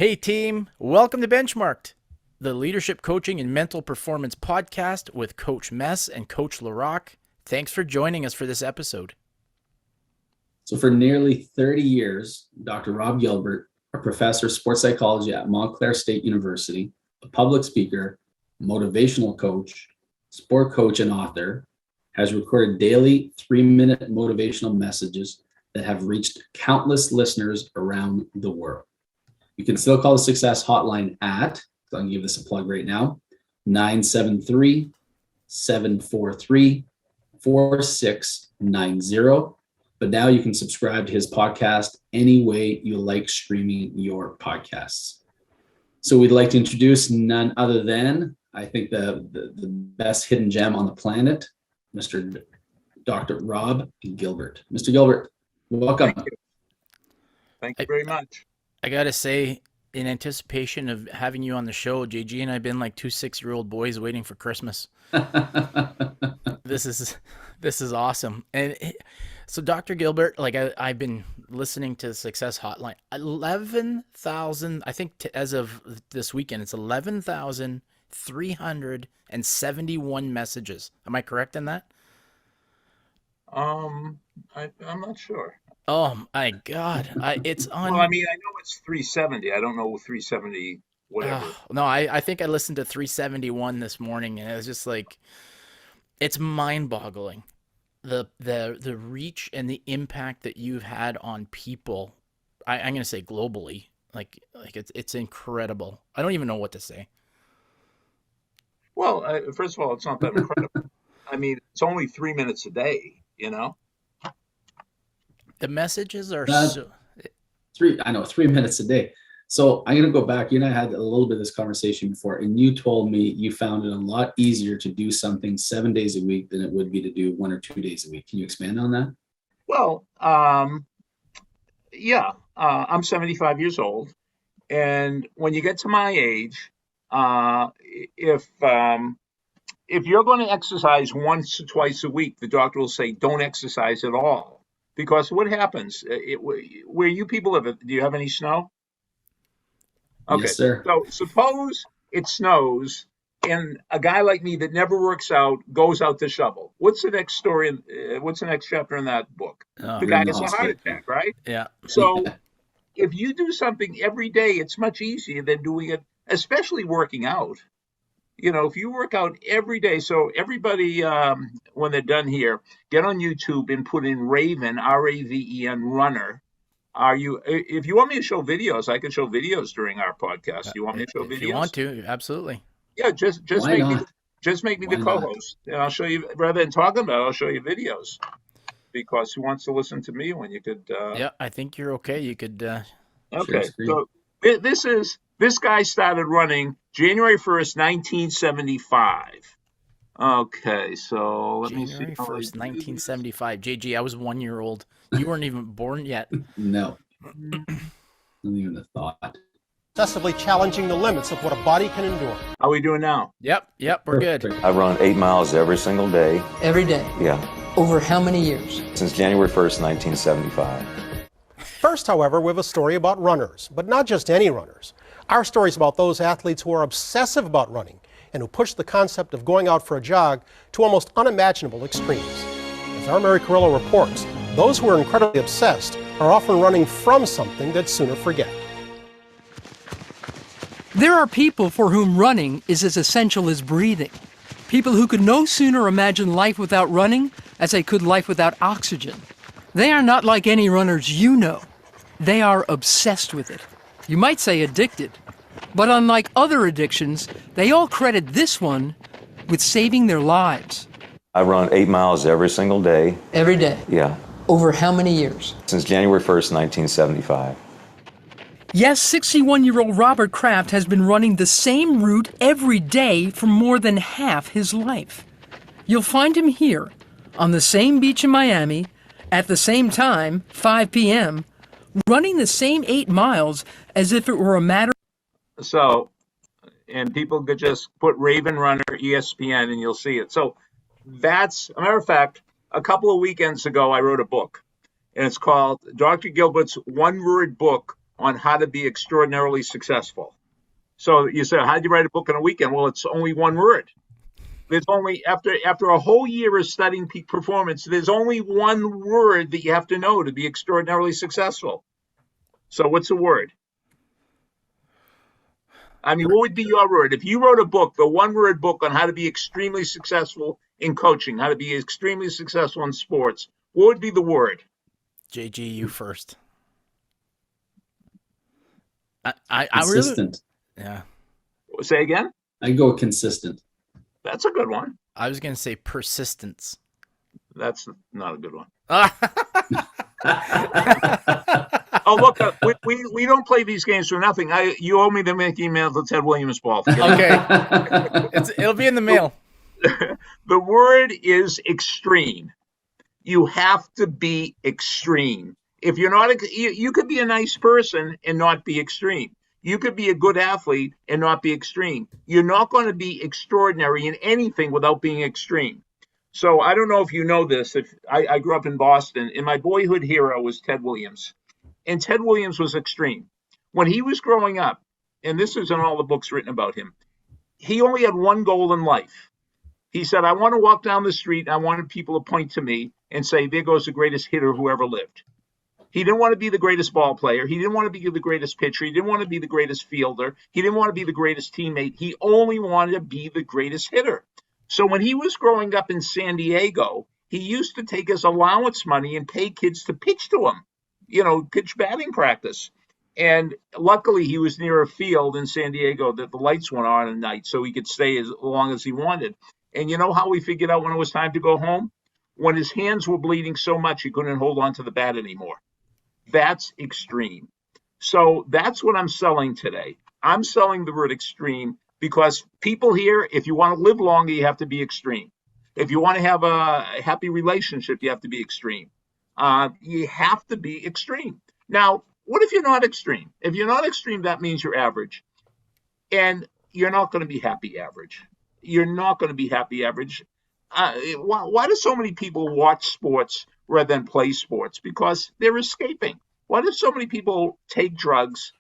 Hey team, welcome to Benchmarked, the leadership coaching and mental performance podcast with Coach Mess and Coach LaRock. Thanks for joining us for this episode. So for nearly 30 years, Dr. Rob Gilbert, a professor of sports psychology at Montclair State University, a public speaker, motivational coach, sport coach, and author, has recorded daily 3-minute motivational messages that have reached countless listeners around the world. You can still call the Success Hotline at, so I'm going to give this a plug right now, 973-743-4690. But now you can subscribe to his podcast any way you like streaming your podcasts. So we'd like to introduce none other than, I think, the best hidden gem on the planet, Mr. Dr. Rob Gilbert. Mr. Gilbert, welcome. Thank you very much. I gotta say, in anticipation of having you on the show, JG and I have been like two 6-year-old boys waiting for Christmas. This is awesome. And so Dr. Gilbert, like I've been listening to the Success Hotline, 11,000, I think as of this weekend, it's 11,371 messages. Am I correct in that? I'm not sure. Oh my God. It's on. Well, I mean, I know it's 370. I don't know 370, whatever. No, I think I listened to 371 this morning, and it was just like, it's mind-boggling. The reach and the impact that you've had on people. I'm going to say globally, like it's incredible. I don't even know what to say. Well, first of all, it's not that incredible. I mean, it's only 3 minutes a day, you know? The messages are 3 minutes a day. So I'm going to go back. You and I had a little bit of this conversation before, and you told me you found it a lot easier to do something 7 days a week than it would be to do 1 or 2 days a week. Can you expand on that? Well, yeah, I'm 75 years old. And when you get to my age, if you're going to exercise once or twice a week, the doctor will say, don't exercise at all. Because what happens, where you people live, do you have any snow? Okay, yes, sir. So suppose it snows and a guy like me that never works out goes out to shovel. What's the next story? What's the next chapter in that book? The guy gets a heart attack, right? Yeah. So if you do something every day, it's much easier than doing it, especially working out. You know, if you work out every day, so everybody, when they're done here, get on YouTube and put in Raven, R-A-V-E-N, runner. If you want me to show videos, I can show videos during our podcast. You want me to show videos? If you want to, absolutely. Yeah, just make me the co-host, and I'll show you. Rather than talking about it, I'll show you videos. Because who wants to listen to me when you could? Yeah, I think you're okay. You could. Okay, so this guy started running January 1st, 1975. Okay, so let me see. January 1st, 1975. JG, I was 1 year old. You weren't even born yet. No. Not even a thought. Excessively challenging the limits of what a body can endure. How are we doing now? Yep, we're good. I run 8 miles every single day. Every day? Yeah. Over how many years? Since January 1st, 1975. First, however, we have a story about runners, but not just any runners. Our story is about those athletes who are obsessive about running and who push the concept of going out for a jog to almost unimaginable extremes. As our Mary Carrillo reports, those who are incredibly obsessed are often running from something they'd sooner forget. There are people for whom running is as essential as breathing. People who could no sooner imagine life without running as they could life without oxygen. They are not like any runners you know. They are obsessed with it. You might say addicted. But unlike other addictions, they all credit this one with saving their lives. I run 8 miles every single day. Every day? Yeah. Over how many years? Since January 1st, 1975. Yes, 61-year-old Robert Kraft has been running the same route every day for more than half his life. You'll find him here, on the same beach in Miami, at the same time, 5 p.m., running the same 8 miles as if it were a matter. So, and people could just put Raven Runner ESPN and you'll see it. So that's, a matter of fact, a couple of weekends ago, I wrote a book, and it's called Dr. Gilbert's one-word book on how to be extraordinarily successful. So you say, how'd you write a book in a weekend? Well, it's only one word. There's only, after a whole year of studying peak performance, there's only one word that you have to know to be extraordinarily successful. So what's the word? I mean, what would be your word? If you wrote a book, the one-word book on how to be extremely successful in coaching, how to be extremely successful in sports, what would be the word? JG, you first. Consistent. I really, yeah. Say again? I go consistent. That's a good one. I was going to say persistence. That's not a good one. Okay. Oh, look, we don't play these games for nothing. You owe me the Mickey Mantle Ted Williams ball. It'll be in the mail. The word is extreme. You have to be extreme. If you're not, you could be a nice person and not be extreme. You could be a good athlete and not be extreme. You're not going to be extraordinary in anything without being extreme. So I don't know if you know this. If I grew up in Boston, and my boyhood hero was Ted Williams. And Ted Williams was extreme. When he was growing up, and this is in all the books written about him, he only had one goal in life. He said, I want to walk down the street, and I wanted people to point to me and say, there goes the greatest hitter who ever lived. He didn't want to be the greatest ball player. He didn't want to be the greatest pitcher. He didn't want to be the greatest fielder. He didn't want to be the greatest teammate. He only wanted to be the greatest hitter. So when he was growing up in San Diego, he used to take his allowance money and pay kids to pitch to him, pitch batting practice. And luckily, he was near a field in San Diego that the lights went on at night, so he could stay as long as he wanted. And you know how we figured out when it was time to go home? When his hands were bleeding so much he couldn't hold on to the bat anymore. That's extreme. So that's what I'm selling today. I'm selling the word extreme because people here, if you want to live longer, you have to be extreme. If you want to have a happy relationship, you have to be extreme. You have to be extreme. Now, what if you're not extreme? If you're not extreme, that means you're average. And you're not going to be happy average. You're not going to be happy average. Why do so many people watch sports rather than play sports? Because they're escaping. Why do so many people take drugs?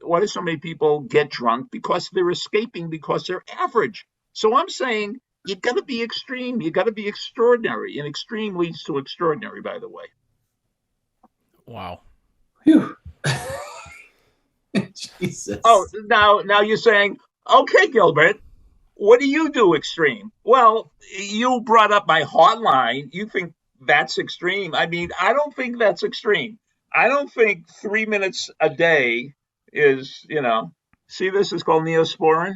Why do so many people get drunk? Because they're escaping, because they're average. So I'm saying you got to be extreme. You got to be extraordinary. And extreme leads to extraordinary, by the way. Wow. Phew. Jesus. Oh, now you're saying, okay, Gilbert, what do you do extreme? Well, you brought up my hotline. You think that's extreme. I mean, I don't think that's extreme. I don't think 3 minutes a day is, see, this is called neosporin.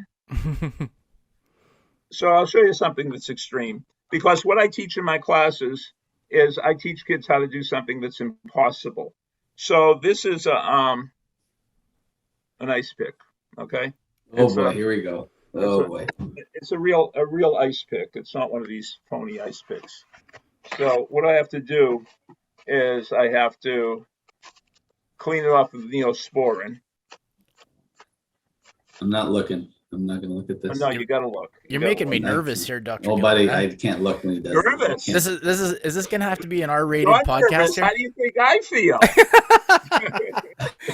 So I'll show you something that's extreme, because what I teach in my classes is I teach kids how to do something that's impossible. So this is an ice pick. Okay. Oh boy, here we go. Oh boy. It's a real ice pick. It's not one of these phony ice picks. So what I have to do is I have to clean it off with neosporin. I'm not looking. I'm not going to look at this. No, you got to look. You're making me nervous here, Dr. Oh, Gilbert. buddy, I can't look when he does Nervous. Is this going to have to be an R-rated You're podcast nervous. here? How do you think I feel?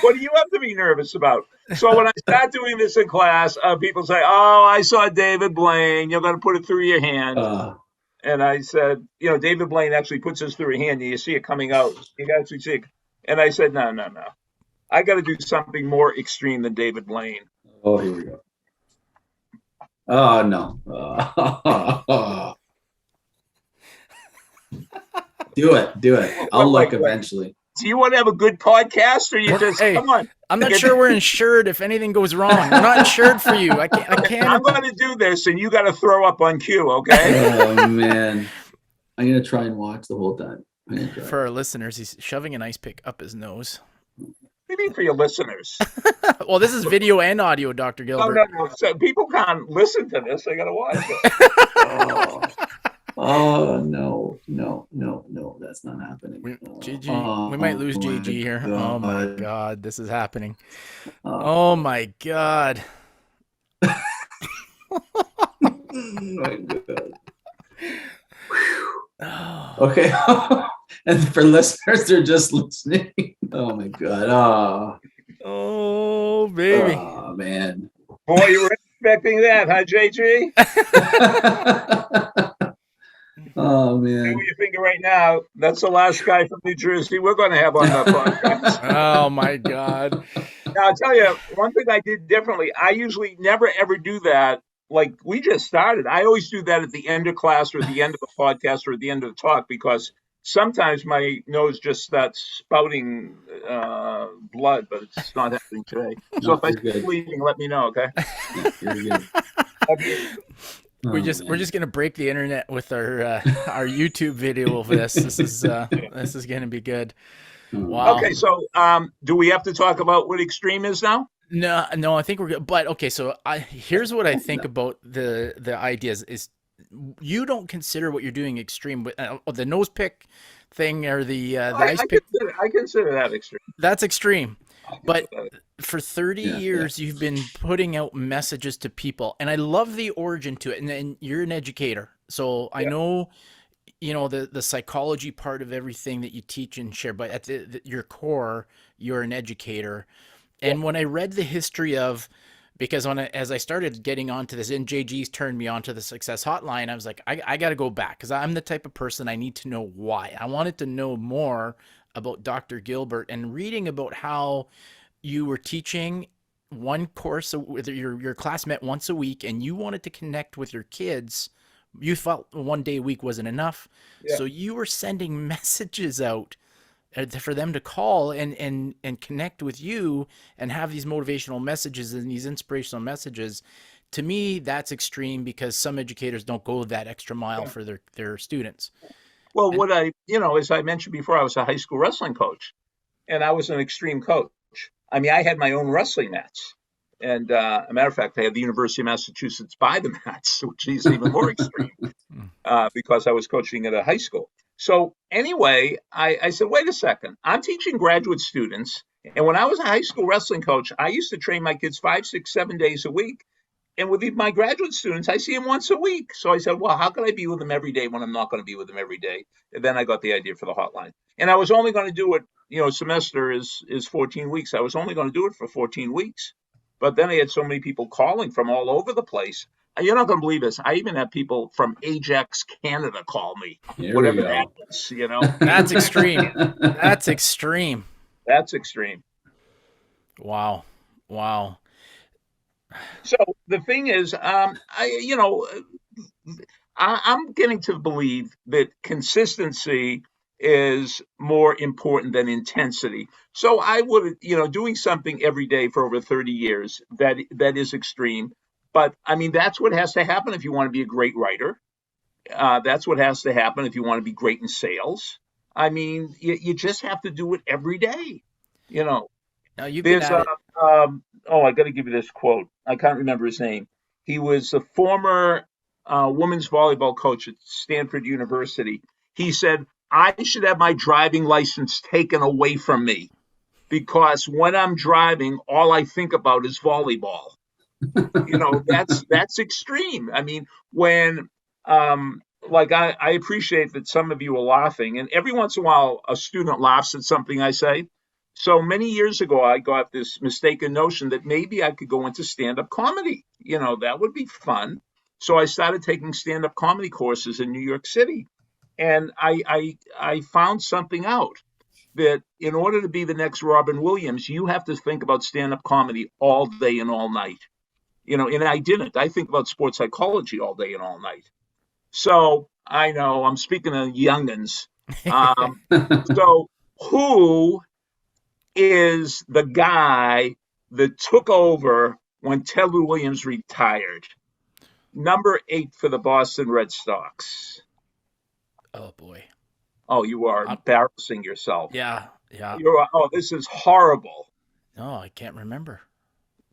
What do you have to be nervous about? So when I start doing this in class, people say, "Oh, I saw David Blaine. You're going to put it through your hand." And I said, David Blaine actually puts this through your hand, and you see it coming out. You can actually see it. And I said, no. I got to do something more extreme than David Blaine. Oh, here we go. Oh, no. Do it. I'll look eventually. Do you want to have a good podcast, or you just come on? I'm not sure we're insured if anything goes wrong. We're not insured for you. I can't. I'm going to do this, and you got to throw up on cue, okay? Oh man, I'm going to try and watch the whole time. For our listeners, he's shoving an ice pick up his nose. What do you mean for your listeners? Well, this is video and audio, Dr. Gilbert. No. So people can't listen to this. They got to watch it. Oh no, that's not happening. We might lose JG here. God. Oh my God, this is happening. Oh my God. My God. Okay. And for listeners, they're just listening. Oh my God. Oh, baby. Oh, man. Boy, you were expecting that, huh, JG? Oh, What man. you thinking right now? That's the last guy from New Jersey we're going to have on the podcast. Oh, my God. Now, I'll tell you, one thing I did differently, I usually never ever do that. Like we just started. I always do that at the end of class or the end of the podcast or at the end of the talk because sometimes my nose just starts spouting blood, but it's not happening today. So No, if I you're start good. bleeding, let me know, okay? Yeah, you're good. Okay. We're Oh, we're man. just gonna break the internet with our YouTube video of this. This is gonna be good. Oh, Wow. Okay, so do we have to talk about what extreme is now? No, I think we're good. But okay, so here's what I think No. about the ideas is you don't consider what you're doing extreme with the nose pick thing or the ice pick. I consider that extreme. That's extreme. I consider But that. for 30 Yeah, years, you've been putting out messages to people, and I love the origin to it. And you're an educator, so I Yeah. know, the psychology part of everything that you teach and share. But at your core, you're an educator. And when I read the history of, because as I started getting onto this, and JG's turned me onto the Success Hotline, I was like, I got to go back because I'm the type of person I need to know why. I wanted to know more about Dr. Gilbert and reading about how you were teaching one course, your class met once a week, and you wanted to connect with your kids. You felt one day a week wasn't enough, Yeah. so you were sending messages out for them to call and connect with you and have these motivational messages and these inspirational messages. To me, that's extreme because some educators don't go that extra mile Yeah. for their students. Well, And as I mentioned before, I was a high school wrestling coach, and I was an extreme coach. I mean, I had my own wrestling mats, and a matter of fact, I had the University of Massachusetts buy the mats, which is even more extreme because I was coaching at a high school. So anyway, I said, wait a second, I'm teaching graduate students, and when I was a high school wrestling coach, I used to train my kids 5, 6, 7 days a week. And with my graduate students, I see them once a week. So I said, well, how can I be with them every day when I'm not going to be with them every day? And then I got the idea for the hotline. And I was only going to do it, semester is 14 weeks. I was only going to do it for 14 weeks. But then I had so many people calling from all over the place. You're not going to believe this. I even had people from Ajax, Canada call me, Here we whatever go. that is, that's extreme. That's extreme. That's extreme. Wow. So the thing is, I'm getting to believe that consistency is more important than intensity. So I would, doing something every day for over 30 years, that is extreme. But I mean, that's what has to happen if you want to be a great writer. That's what has to happen if you want to be great in sales. I mean, you just have to do it every day. Now you've been There's at it. I got to give you this quote. I can't remember his name. He was a former women's volleyball coach at Stanford University. He said, I should have my driving license taken away from me because when I'm driving, all I think about is volleyball. That's extreme. I mean, when I appreciate that some of you are laughing, and every once in a while a student laughs at something I say. So many years ago, I got this mistaken notion that maybe I could go into stand-up comedy. That would be fun. So I started taking stand-up comedy courses in New York City, and I found something out that in order to be the next Robin Williams, you have to think about stand-up comedy all day and all night. And I didn't. I think about sports psychology all day and all night. So I know I'm speaking of youngins. So who is the guy that took over when Ted Williams retired? Number 8 for the Boston Red Sox. Oh boy. Oh, you are embarrassing yourself. Yeah. This is horrible. No, I can't remember.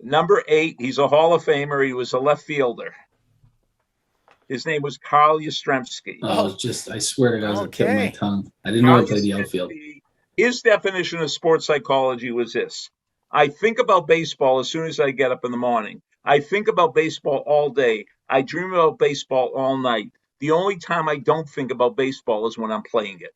Number 8, he's a Hall of Famer. He was a left fielder. His name was Carl Yastrzemski. I swear to God, it was on the tip of my Okay. tongue. I didn't know he played the outfield. His definition of sports psychology was this: I think about baseball as soon as I get up in the morning. I think about baseball all day. I dream about baseball all night. The only time I don't think about baseball is when I'm playing it.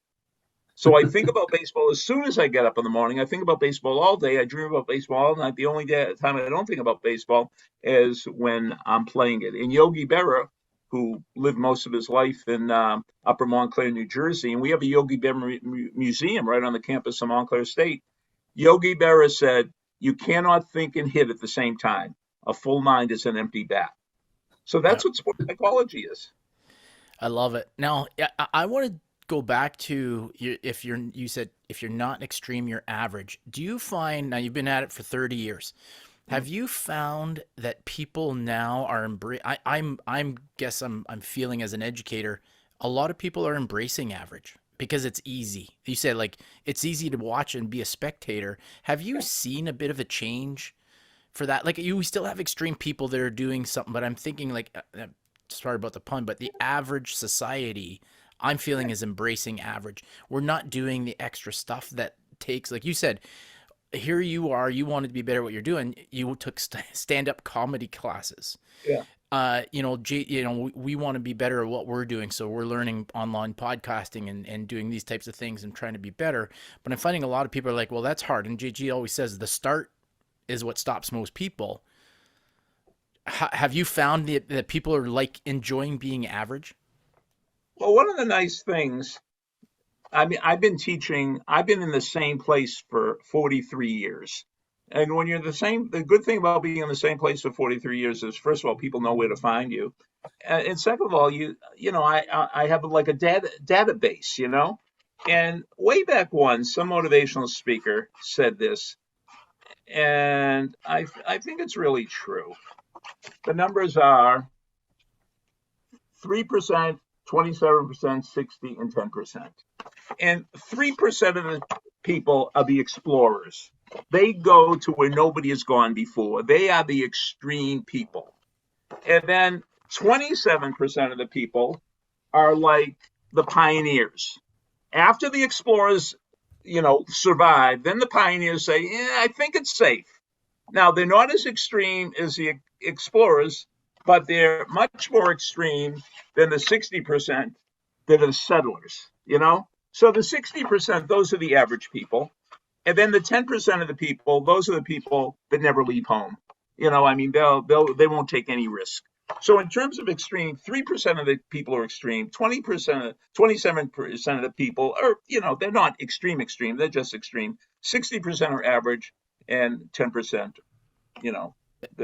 So I think about baseball as soon as I get up in the morning. I think about baseball all day. I dream about baseball all night. The only time I don't think about baseball is when I'm playing it. And Yogi Berra, who lived most of his life in Upper Montclair, New Jersey, and we have a Yogi Berra museum right on the campus of Montclair State. Yogi Berra said, "You cannot think and hit at the same time. A full mind is an empty bat." So that's what sports psychology is. I love it. Now, I want to go back to you said if you're not extreme, you're average. Do you find, now you've been at it for 30 years, have you found that people now are I'm feeling as an educator, a lot of people are embracing average because it's easy. You said like it's easy to watch and be a spectator. Have you seen a bit of a change for that? Like we still have extreme people that are doing something, but I'm thinking like sorry about the pun, but the average society I'm feeling is embracing average. We're not doing the extra stuff that takes, like you said, here you are, you wanted to be better at what you're doing. You took stand-up comedy classes. Yeah. We want to be better at what we're doing. So we're learning online podcasting and doing these types of things and trying to be better. But I'm finding a lot of people are like, well, that's hard. And JG always says the start is what stops most people. Have you found that people are like enjoying being average? Well, one of the nice things, I mean, I've been in the same place for 43 years. And when you're the good thing about being in the same place for 43 years is, first of all, people know where to find you. And second of all, I have like a database, and way back when some motivational speaker said this, and I think it's really true. The numbers are 3%, 27%, 60, and 10%. And 3% of the people are the explorers. They go to where nobody has gone before. They are the extreme people. And then 27% of the people are like the pioneers. After the explorers, survive, then the pioneers say, I think it's safe. Now, they're not as extreme as the explorers, but they're much more extreme than the 60% that are the settlers, So the 60%, those are the average people. And then the 10% of the people, those are the people that never leave home. They won't take any risk. So in terms of extreme, 3% of the people are extreme, 27% of the people are, they're not extreme, they're just extreme. 60% are average and 10%,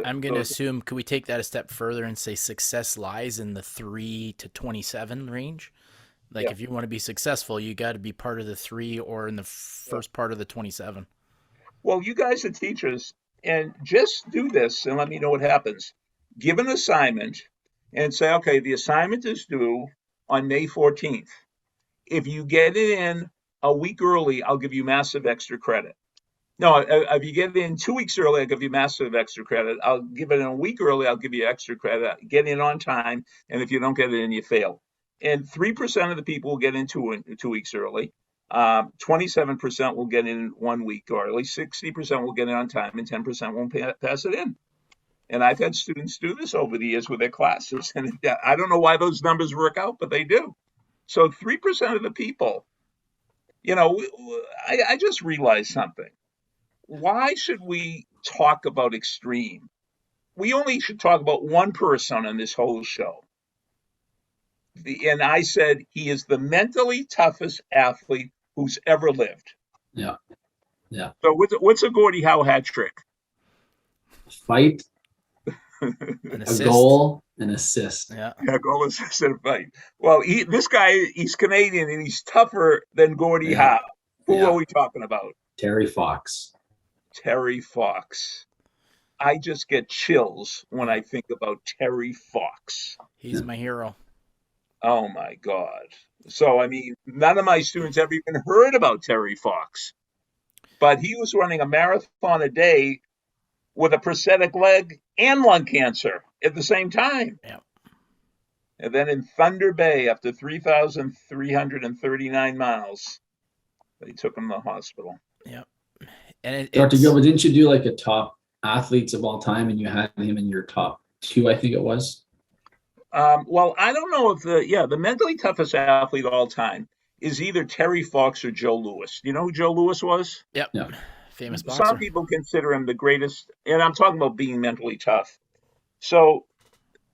I'm going to assume, could we take that a step further and say success lies in the 3 to 27 range? Like if you want to be successful, you got to be part of the 3 or in the first part of the 27. Well, you guys are teachers, and just do this and let me know what happens. Give an assignment and say, okay, the assignment is due on May 14th. If you get it in a week early, I'll give you massive extra credit. No, if you get it in 2 weeks early, I'll give you massive extra credit. I'll give it in a week early, I'll give you extra credit. Get in on time, and if you don't get it in, you fail. And 3% of the people will get in 2 weeks early. 27% will get in 1 week early. 60% will get in on time, and 10% won't pass it in. And I've had students do this over the years with their classes. And I don't know why those numbers work out, but they do. So 3% of the people, I just realized something. Why should we talk about extreme? We only should talk about one person on this whole show. And I said, he is the mentally toughest athlete who's ever lived. Yeah. So what's a Gordie Howe hat trick? Fight, a goal, and assist. Yeah, goal, assist, and fight. Well, this guy, he's Canadian, and he's tougher than Gordie Howe. Who are we talking about? Terry Fox. Terry Fox. I just get chills when I think about Terry Fox. He's my hero. Oh my God. So, I mean, none of my students ever even heard about Terry Fox, but he was running a marathon a day with a prosthetic leg and lung cancer at the same time. Yeah. And then in Thunder Bay, after 3,339 miles, they took him to the hospital. Yeah. And Dr. Gilbert, didn't you do like a top athletes of all time, and you had him in your top 2, I think it was? Well, I don't know if the mentally toughest athlete of all time is either Terry Fox or Joe Louis. Do you know who Joe Louis was? Yep. Yeah. Famous boxer. Some people consider him the greatest, and I'm talking about being mentally tough. So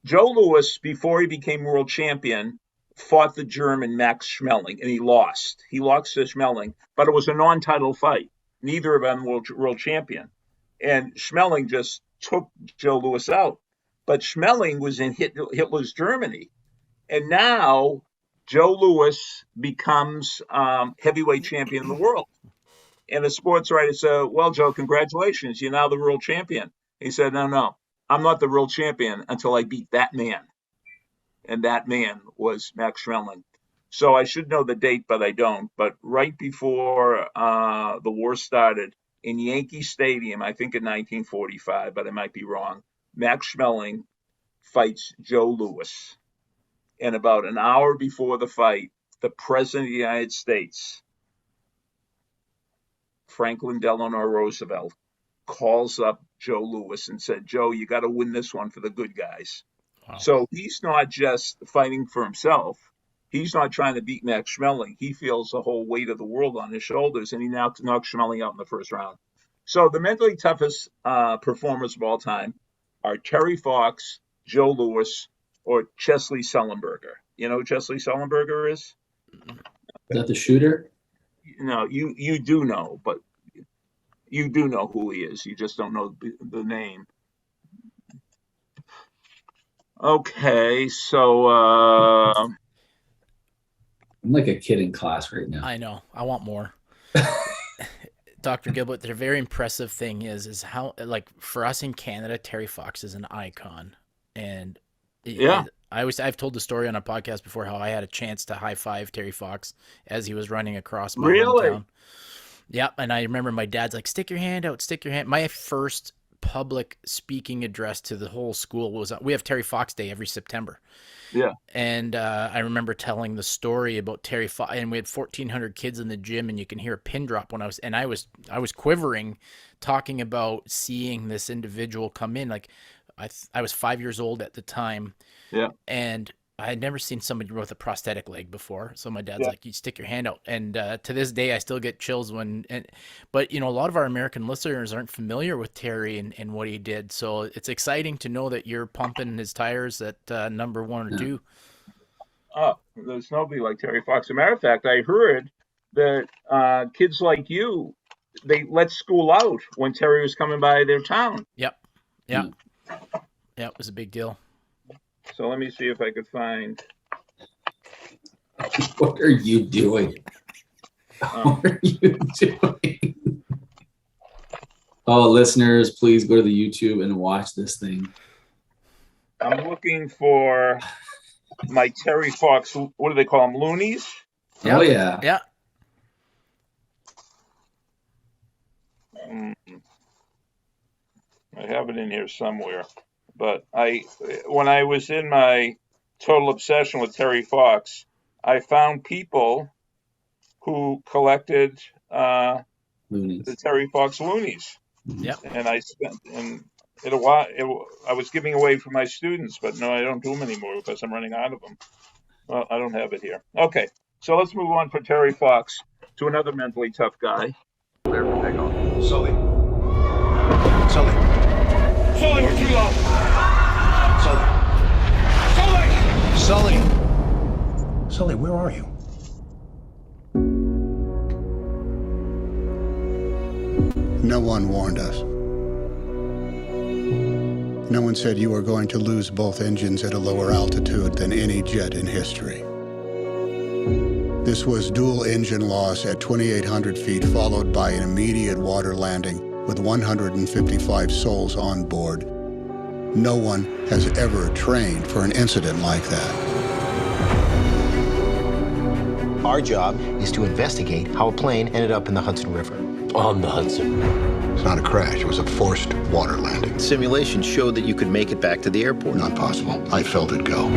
Joe Louis, before he became world champion, fought the German Max Schmeling, and he lost. He lost to Schmeling, but it was a non-title fight. Neither of them were world champion. And Schmeling just took Joe Louis out. But Schmeling was in Hitler's Germany. And now Joe Louis becomes heavyweight champion of the world. And the sports writer said, well, Joe, congratulations. You're now the world champion. He said, no, I'm not the world champion until I beat that man. And that man was Max Schmeling. So I should know the date, but I don't. But right before the war started, in Yankee Stadium, I think in 1945, but I might be wrong, Max Schmeling fights Joe Louis. And about an hour before the fight, the President of the United States, Franklin Delano Roosevelt, calls up Joe Louis and said, Joe, you got to win this one for the good guys. Wow. So he's not just fighting for himself. He's not trying to beat Max Schmeling. He feels the whole weight of the world on his shoulders, and he now knocks Schmeling out in the first round. So the mentally toughest performers of all time are Terry Fox, Joe Louis, or Chesley Sullenberger. You know who Chesley Sullenberger is? Is that the shooter? No, you do know, but you do know who he is. You just don't know the name. Okay, so I'm like a kid in class right now. I know. I want more. Dr. Gilbert, the very impressive thing is how, like, for us in Canada, Terry Fox is an icon. And yeah, I've told the story on a podcast before how I had a chance to high five Terry Fox as he was running across my hometown. Yep. And I remember my dad's like, stick your hand out, stick your hand. My first public speaking address to the whole school was, we have Terry Fox Day every September. Yeah. And I remember telling the story about Terry Fox, and we had 1,400 kids in the gym, and you can hear a pin drop when I was quivering, talking about seeing this individual come in. Like I was 5 years old at the time. Yeah. And I had never seen somebody with a prosthetic leg before. So my dad's like, you stick your hand out. And to this day, I still get chills but you know, a lot of our American listeners aren't familiar with Terry and what he did. So it's exciting to know that you're pumping his tires at number 1 or 2. Oh, there's nobody like Terry Fox. As a matter of fact, I heard that kids like you, they let school out when Terry was coming by their town. Yep. Yeah. Yeah, it was a big deal. So let me see if I could find. What are you doing? What are you doing? Oh, listeners, please go to the YouTube and watch this thing. I'm looking for my Terry Fox. What do they call them? Loonies? Oh, yeah. Yeah. I have it in here somewhere. But when I was in my total obsession with Terry Fox, I found people who collected the Terry Fox loonies. Yep. And I was giving away for my students, but no, I don't do them anymore because I'm running out of them. Well, I don't have it here. Okay, so let's move on from Terry Fox to another mentally tough guy. Sully, we're too low. Sully, where are you? No one warned us. No one said you were going to lose both engines at a lower altitude than any jet in history. This was dual engine loss at 2,800 feet, followed by an immediate water landing with 155 souls on board. No one has ever trained for an incident like that. Our job is to investigate how a plane ended up in the Hudson River. On the Hudson. It's not a crash, it was a forced water landing. Simulations showed that you could make it back to the airport. Not possible. I felt it go.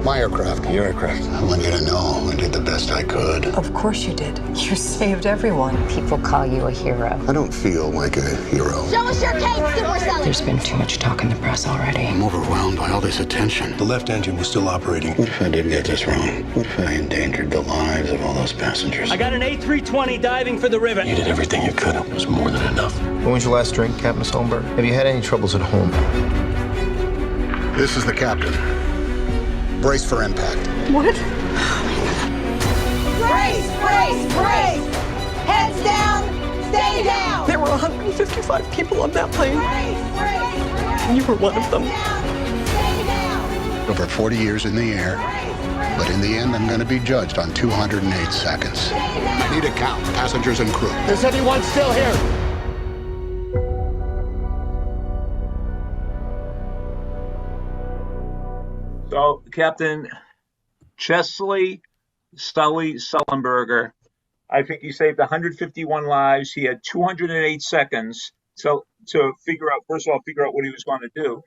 My aircraft. Your aircraft. I want you to know I did the best I could. Of course you did. You saved everyone. People call you a hero. I don't feel like a hero. Show us your cape, Super Sally! There's been too much talk in the press already. I'm overwhelmed by all this attention. The left engine was still operating. What if I did get this wrong? What if I endangered the lives of all those passengers? I got an A320 diving for the river. You did everything you could. It was more than enough. When was your last drink, Captain Solberg? Have you had any troubles at home? This is the captain. Brace for impact. What? Brace! Brace! Brace! Heads down! Stay down! There were 155 people on that plane. Brace! You were one of them. Stay down! Over 40 years in the air, but in the end, I'm going to be judged on 208 seconds. I need a count, passengers and crew. Is anyone still here? So Captain Chesley Sully Sullenberger, I think he saved 151 lives. He had 208 seconds to figure out, first of all, what he was going to do.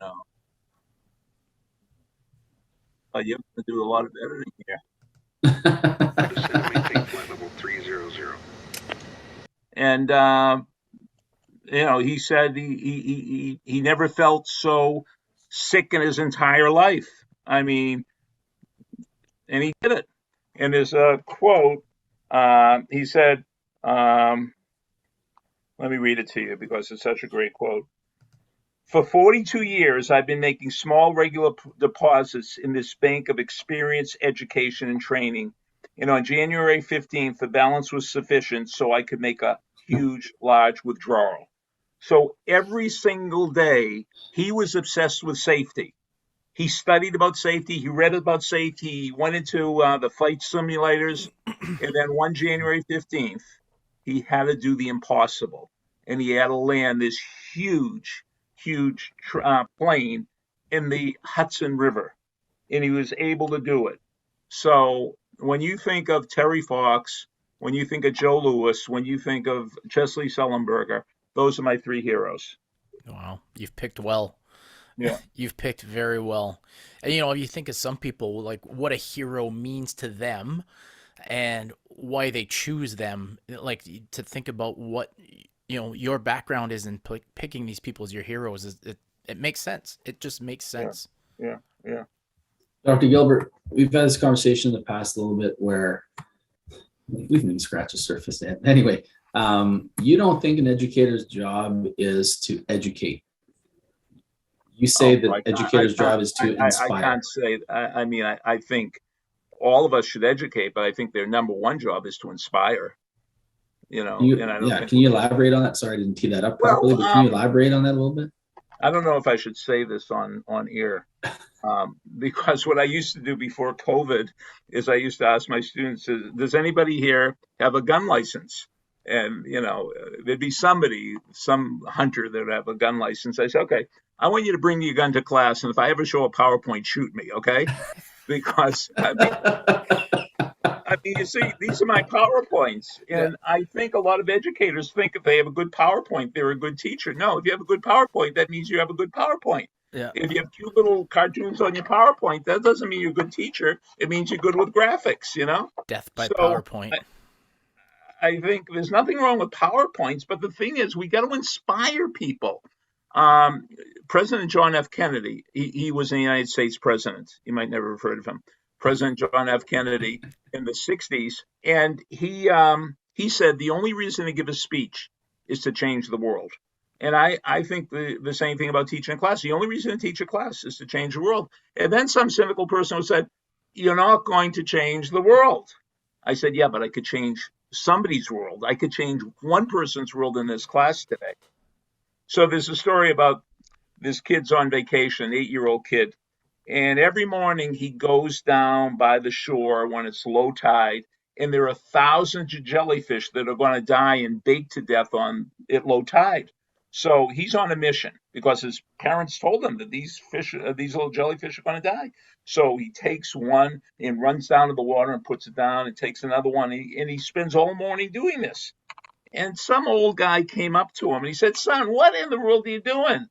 No. Oh, you have to do a lot of editing here. And he said he never felt so sick in his entire life. I mean, and he did it. In his quote, he said, let me read it to you because it's such a great quote. For 42 years, I've been making small regular deposits in this bank of experience, education, and training. And on January 15th, the balance was sufficient so I could make a huge, large withdrawal. So every single day, he was obsessed with safety. He studied about safety. He read about safety. He went into the flight simulators. And then one January 15th, he had to do the impossible. And he had to land this huge plane in the Hudson River. And he was able to do it. So when you think of Terry Fox, when you think of Joe Louis, when you think of Chesley Sullenberger, those are my three heroes. Wow, you've picked well. Yeah. You've picked very well. And, if you think of some people, like what a hero means to them and why they choose them, like to think about what, your background is in picking these people as your heroes, it makes sense. It just makes sense. Yeah. Dr. Gilbert, we've had this conversation in the past a little bit where we can scratch the surface. Anyway, you don't think an educator's job is to educate. You say that educator's job is to inspire. I can't say. I think all of us should educate, but I think their number one job is to inspire. Can you elaborate on that? Sorry, I didn't tee that up properly, but can you elaborate on that a little bit? I don't know if I should say this on air, because what I used to do before COVID is I used to ask my students, does anybody here have a gun license? And, there'd be some hunter that would have a gun license. I said, okay, I want you to bring your gun to class. And if I ever show a PowerPoint, shoot me, okay? Because, you see, these are my PowerPoints. And I think a lot of educators think if they have a good PowerPoint, they're a good teacher. No, if you have a good PowerPoint, that means you have a good PowerPoint. Yeah. If you have cute little cartoons on your PowerPoint, that doesn't mean you're a good teacher. It means you're good with graphics, Death by PowerPoint. I think there's nothing wrong with PowerPoints, but the thing is, we got to inspire people. President John F. Kennedy, he was the United States president. You might never have heard of him. President John F. Kennedy in the 60s. And he said the only reason to give a speech is to change the world. And I think the same thing about teaching a class. The only reason to teach a class is to change the world. And then some cynical person said, you're not going to change the world. I said, yeah, but I could change somebody's world. I could change one person's world in this class today. So there's a story about this kid's on vacation, 8-year-old kid. And every morning he goes down by the shore when it's low tide, and there are thousands of jellyfish that are going to die and bake to death at low tide. So he's on a mission because his parents told him that these little jellyfish are going to die. So he takes one and runs down to the water and puts it down and takes another one. And he spends all morning doing this. And some old guy came up to him and he said, son, what in the world are you doing?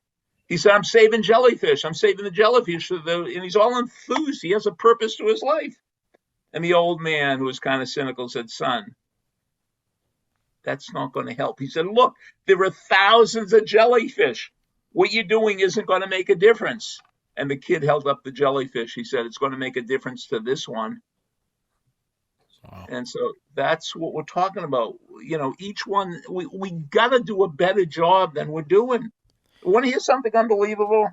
He said, I'm saving jellyfish. I'm saving the jellyfish. And he's all enthused. He has a purpose to his life. And the old man, who was kind of cynical, said, son, that's not going to help. He said, look, there are thousands of jellyfish. What you're doing isn't going to make a difference. And the kid held up the jellyfish. He said, it's going to make a difference to this one. Wow. And so that's what we're talking about. You know, each one, we got to do a better job than we're doing. Want to hear something unbelievable?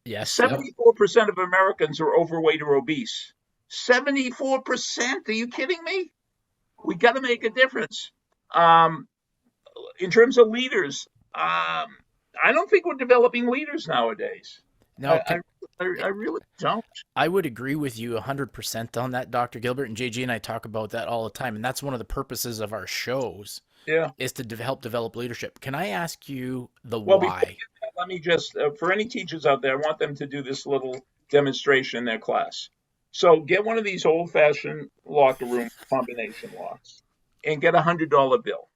Yes. 74% of Americans are overweight or obese. 74%? Are you kidding me? We got to make a difference. In terms of leaders, I don't think we're developing leaders nowadays. No, I really don't. I would agree with you 100% on that, Dr. Gilbert, and JG and I talk about that all the time, and that's one of the purposes of our shows. Yeah, is to help develop leadership. Can I ask you the why? Let me just, for any teachers out there, I want them to do this little demonstration in their class. So get one of these old-fashioned locker room combination locks and get $100 bill.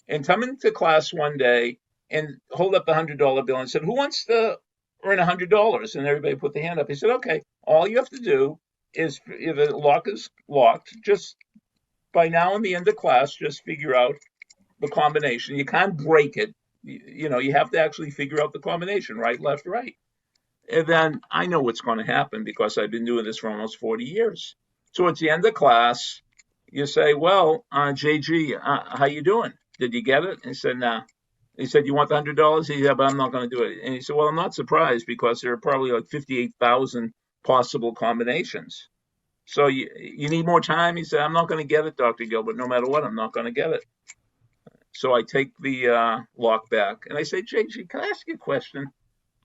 And come into class one day and hold up the $100 bill and said, who wants to earn $100? And everybody put the hand up. He said, okay, all you have to do is, if the lock is locked, just by now in the end of class, just figure out the combination. You can't break it. You know, you have to actually figure out the combination, right, left, right. And then I know what's going to happen because I've been doing this for almost 40 years. So at the end of class, you say, well, JG, how you doing? Did you get it? And he said, nah. He said, you want the $100? He said, but I'm not going to do it. And he said, well, I'm not surprised because there are probably like 58,000 possible combinations. So you need more time? He said, I'm not going to get it, Dr. Gilbert. No matter what, I'm not going to get it. So I take the lock back and I say, JG, can I ask you a question?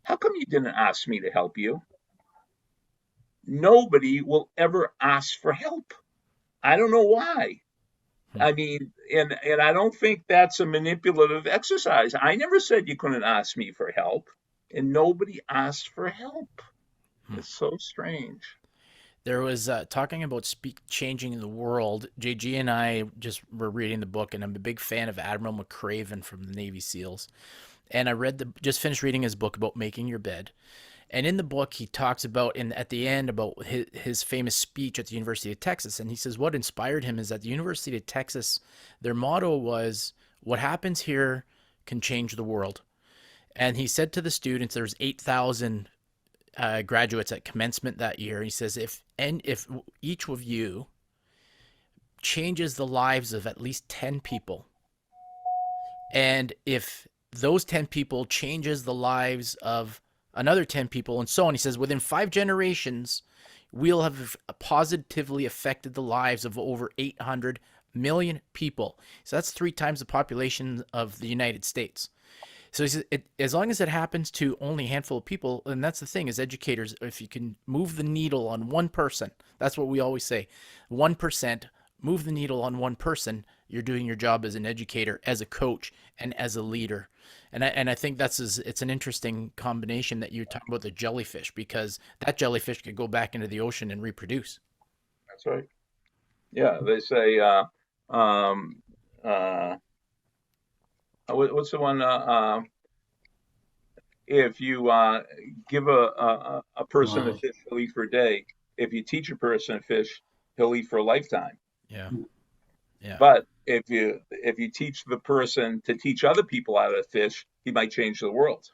How come you didn't ask me to help you? Nobody will ever ask for help. I don't know why. I mean, and I don't think that's a manipulative exercise. I never said you couldn't ask me for help, and nobody asked for help. It's so strange. There was talking about changing the world. JG and I just were reading the book, and I'm a big fan of Admiral McCraven from the Navy SEALs. And I just finished reading his book about making your bed. And in the book, he talks about, at the end, about his famous speech at the University of Texas. And he says what inspired him is at the University of Texas, their motto was, what happens here can change the world. And he said to the students, there's 8,000 graduates at commencement that year. He says, if each of you changes the lives of at least 10 people, and if those 10 people changes the lives of another 10 people, and so on, he says, within 5 generations, we'll have positively affected the lives of over 800 million people. So that's 3 times the population of the United States. So he says, as long as it happens to only a handful of people, and that's the thing, as educators, if you can move the needle on one person, that's what we always say, 1%, move the needle on one person, you're doing your job as an educator, as a coach, and as a leader. And I think it's an interesting combination that you talk about the jellyfish, because that jellyfish could go back into the ocean and reproduce. That's right. Yeah, they say, what's the one? If you give a person a fish, he'll eat for a day. If you teach a person a fish, he'll eat for a lifetime. Yeah. Yeah. But if you teach the person to teach other people how to fish, he might change the world.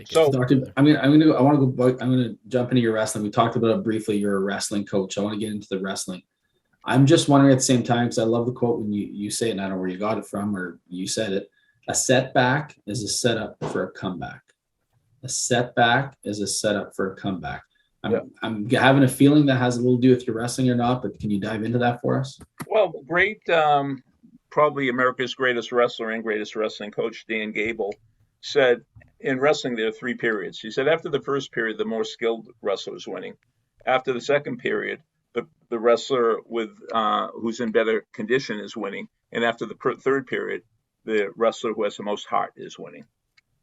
So, Doctor, I'm gonna jump into your wrestling. We talked about it briefly. You're a wrestling coach. I want to get into the wrestling. I'm just wondering at the same time, because I love the quote when you say it, and I don't know where you got it from, or you said it. A setback is a setup for a comeback. A setback is a setup for a comeback. I'm having a feeling that has a little to do with your wrestling or not, but can you dive into that for us? Well, great, probably America's greatest wrestler and greatest wrestling coach, Dan Gable, said in wrestling there are 3 periods. He said after the first period, the more skilled wrestler is winning. After the second period, the wrestler with who's in better condition is winning. And after the third period, the wrestler who has the most heart is winning.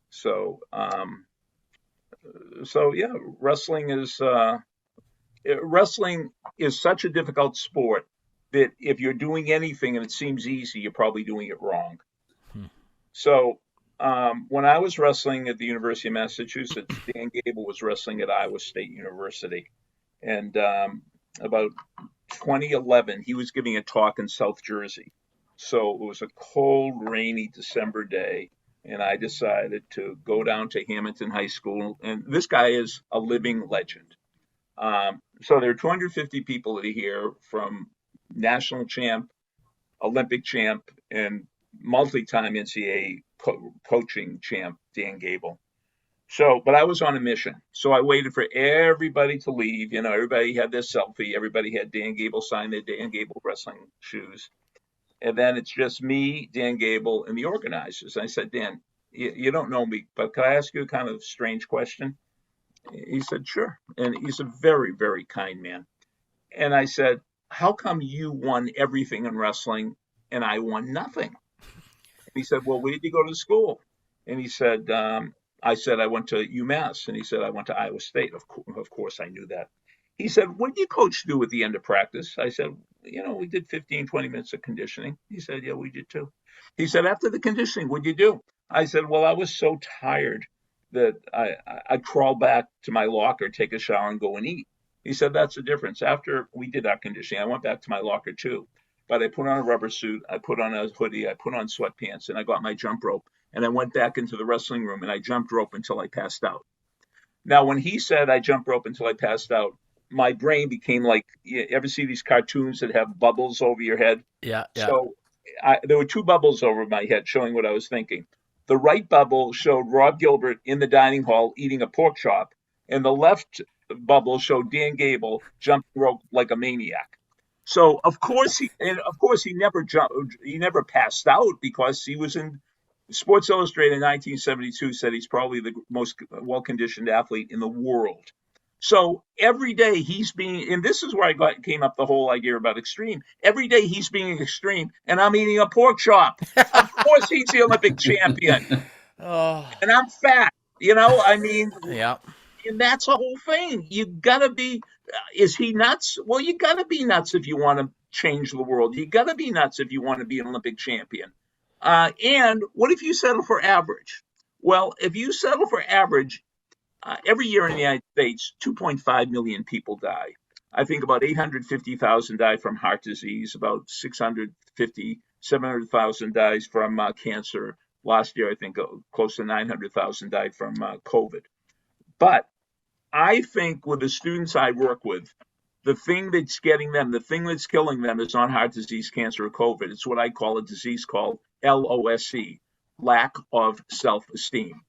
So, yeah, wrestling is such a difficult sport that if you're doing anything and it seems easy, you're probably doing it wrong. So When I was wrestling at the University of Massachusetts, Dan Gable was wrestling at Iowa State University. And about 2011, he was giving a talk in South Jersey. So it was a cold, rainy December day. And I decided to go down to Hamilton High School. And this guy is a living legend. So there are 250 people that are here, from national champ, Olympic champ, and multi-time NCAA coaching champ, Dan Gable. So, but I was on a mission. So I waited for everybody to leave. Everybody had their selfie. Everybody had Dan Gable sign their Dan Gable wrestling shoes. And then it's just me, Dan Gable, and the organizers. I said, Dan, you don't know me, but can I ask you a kind of strange question? He said, sure. And he's a very, very kind man. And I said, how come you won everything in wrestling and I won nothing? And he said, well, where did you go to school? And he said, I said, I went to UMass. And he said, I went to Iowa State. Of course, I knew that. He said, what did your coach do at the end of practice? I said, we did 15, 20 minutes of conditioning. He said, yeah, we did too. He said, after the conditioning, what'd you do? I said, well, I was so tired that I'd crawl back to my locker, take a shower, and go and eat. He said, that's the difference. After we did our conditioning, I went back to my locker too. But I put on a rubber suit, I put on a hoodie, I put on sweatpants, and I got my jump rope. And I went back into the wrestling room and I jumped rope until I passed out. Now, when he said I jumped rope until I passed out, my brain became like, you ever see these cartoons that have bubbles over your head? Yeah. So there were two bubbles over my head showing what I was thinking. The right bubble showed Rob Gilbert in the dining hall eating a pork chop, and the left bubble showed Dan Gable jumping rope like a maniac. So of course he never jumped. He never passed out because he was in Sports Illustrated in 1972 said he's probably the most well-conditioned athlete in the world. So every day he's being, and this is where came up the whole idea about extreme. Every day he's being extreme, and I'm eating a pork chop. Of course he's the Olympic champion. Oh. And I'm fat. I mean, yeah. And that's the whole thing. You gotta be. Is he nuts? Well, you gotta be nuts if you want to change the world. You gotta be nuts if you want to be an Olympic champion. And what if you settle for average? Well, if you settle for average, every year in the United States, 2.5 million people die. I think about 850,000 die from heart disease, about 700,000 dies from cancer. Last year, I think close to 900,000 died from COVID. But I think with the students I work with, the thing that's getting them, the thing that's killing them is not heart disease, cancer, or COVID. It's what I call a disease called L.O.S.E, lack of self-esteem.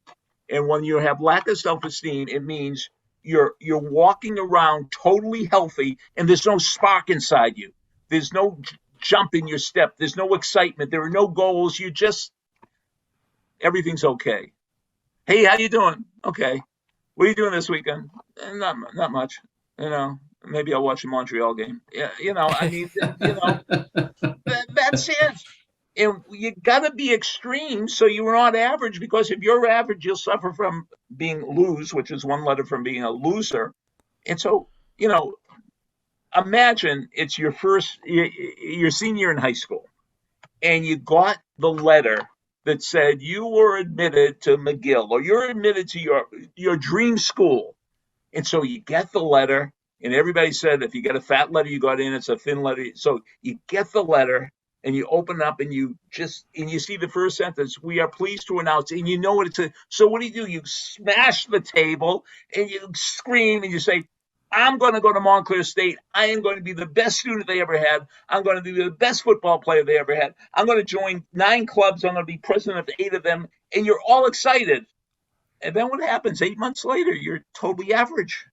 And when you have lack of self-esteem, it means you're walking around totally healthy and there's no spark inside you. There's no jump in your step. There's no excitement. There are no goals. Everything's okay. Hey, how you doing? Okay. What are you doing this weekend? Not much. Maybe I'll watch a Montreal game. Yeah, that's it. And you got to be extreme so you're not average, because if you're average, you'll suffer from being lose, which is one letter from being a loser. And so, imagine it's your senior in high school, and you got the letter that said you were admitted to McGill, or you're admitted to your dream school. And so you get the letter, and everybody said if you get a fat letter, you got in, it's a thin letter. So you get the letter, and you open up, and you see the first sentence, we are pleased to announce, and you know what it's. So what do? You smash the table, and you scream, and you say, I'm going to go to Montclair State. I am going to be the best student they ever had. I'm going to be the best football player they ever had. I'm going to join 9 clubs. I'm going to be president of 8 of them. And you're all excited. And then what happens? 8 months later, you're totally average,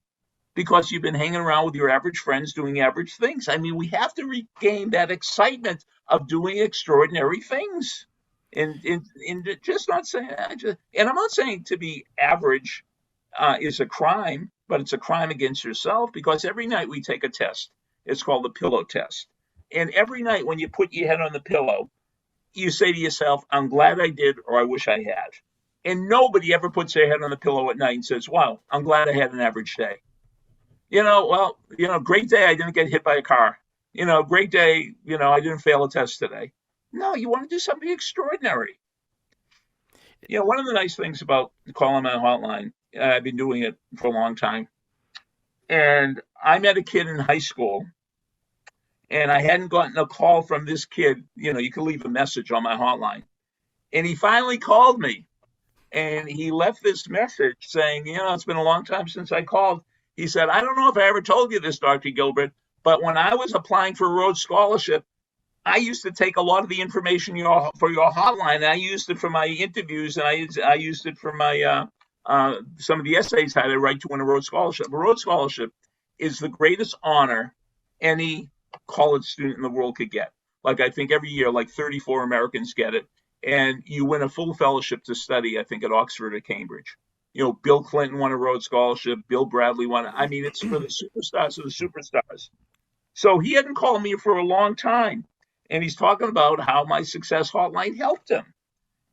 because you've been hanging around with your average friends doing average things. I mean, we have to regain that excitement of doing extraordinary things. And just not saying, and I'm not saying to be average is a crime, but it's a crime against yourself, because every night we take a test. It's called the pillow test. And every night when you put your head on the pillow, you say to yourself, I'm glad I did, or I wish I had. And nobody ever puts their head on the pillow at night and says, wow, I'm glad I had an average day. Great day, I didn't get hit by a car. Great day, I didn't fail a test today. No, you want to do something extraordinary. One of the nice things about calling my hotline, I've been doing it for a long time, and I met a kid in high school, and I hadn't gotten a call from this kid. You can leave a message on my hotline, and he finally called me, and he left this message saying, it's been a long time since I called. He said, I don't know if I ever told you this, Dr. Gilbert, but when I was applying for a Rhodes Scholarship, I used to take a lot of the information for your hotline, and I used it for my interviews, and I used it for my some of the essays I had to write to win a Rhodes Scholarship. A Rhodes Scholarship is the greatest honor any college student in the world could get. Like, I think every year, like 34 Americans get it, and you win a full fellowship to study, I think, at Oxford or Cambridge. Bill Clinton won a Rhodes Scholarship. Bill Bradley won it. I mean, it's for the superstars of the superstars. So he hadn't called me for a long time. And he's talking about how my Success Hotline helped him.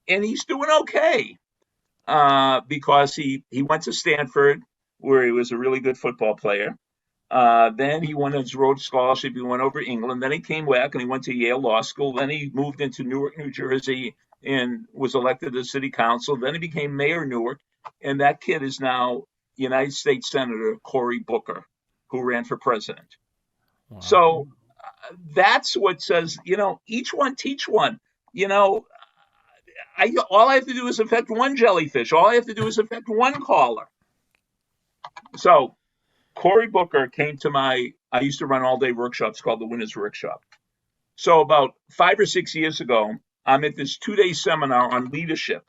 And he's doing okay because he went to Stanford, where he was a really good football player. Then he won his Rhodes Scholarship. He went over to England. Then he came back and he went to Yale Law School. Then he moved into Newark, New Jersey, and was elected to city council. Then he became mayor of Newark. And that kid is now United States Senator Cory Booker, who ran for president. Wow. So that's what says, each one teach one. All I have to do is affect one jellyfish. All I have to do is affect one caller. So Cory Booker came to I used to run all-day workshops called the Winners Workshop. So about 5 or 6 years ago, I'm at this 2-day seminar on leadership,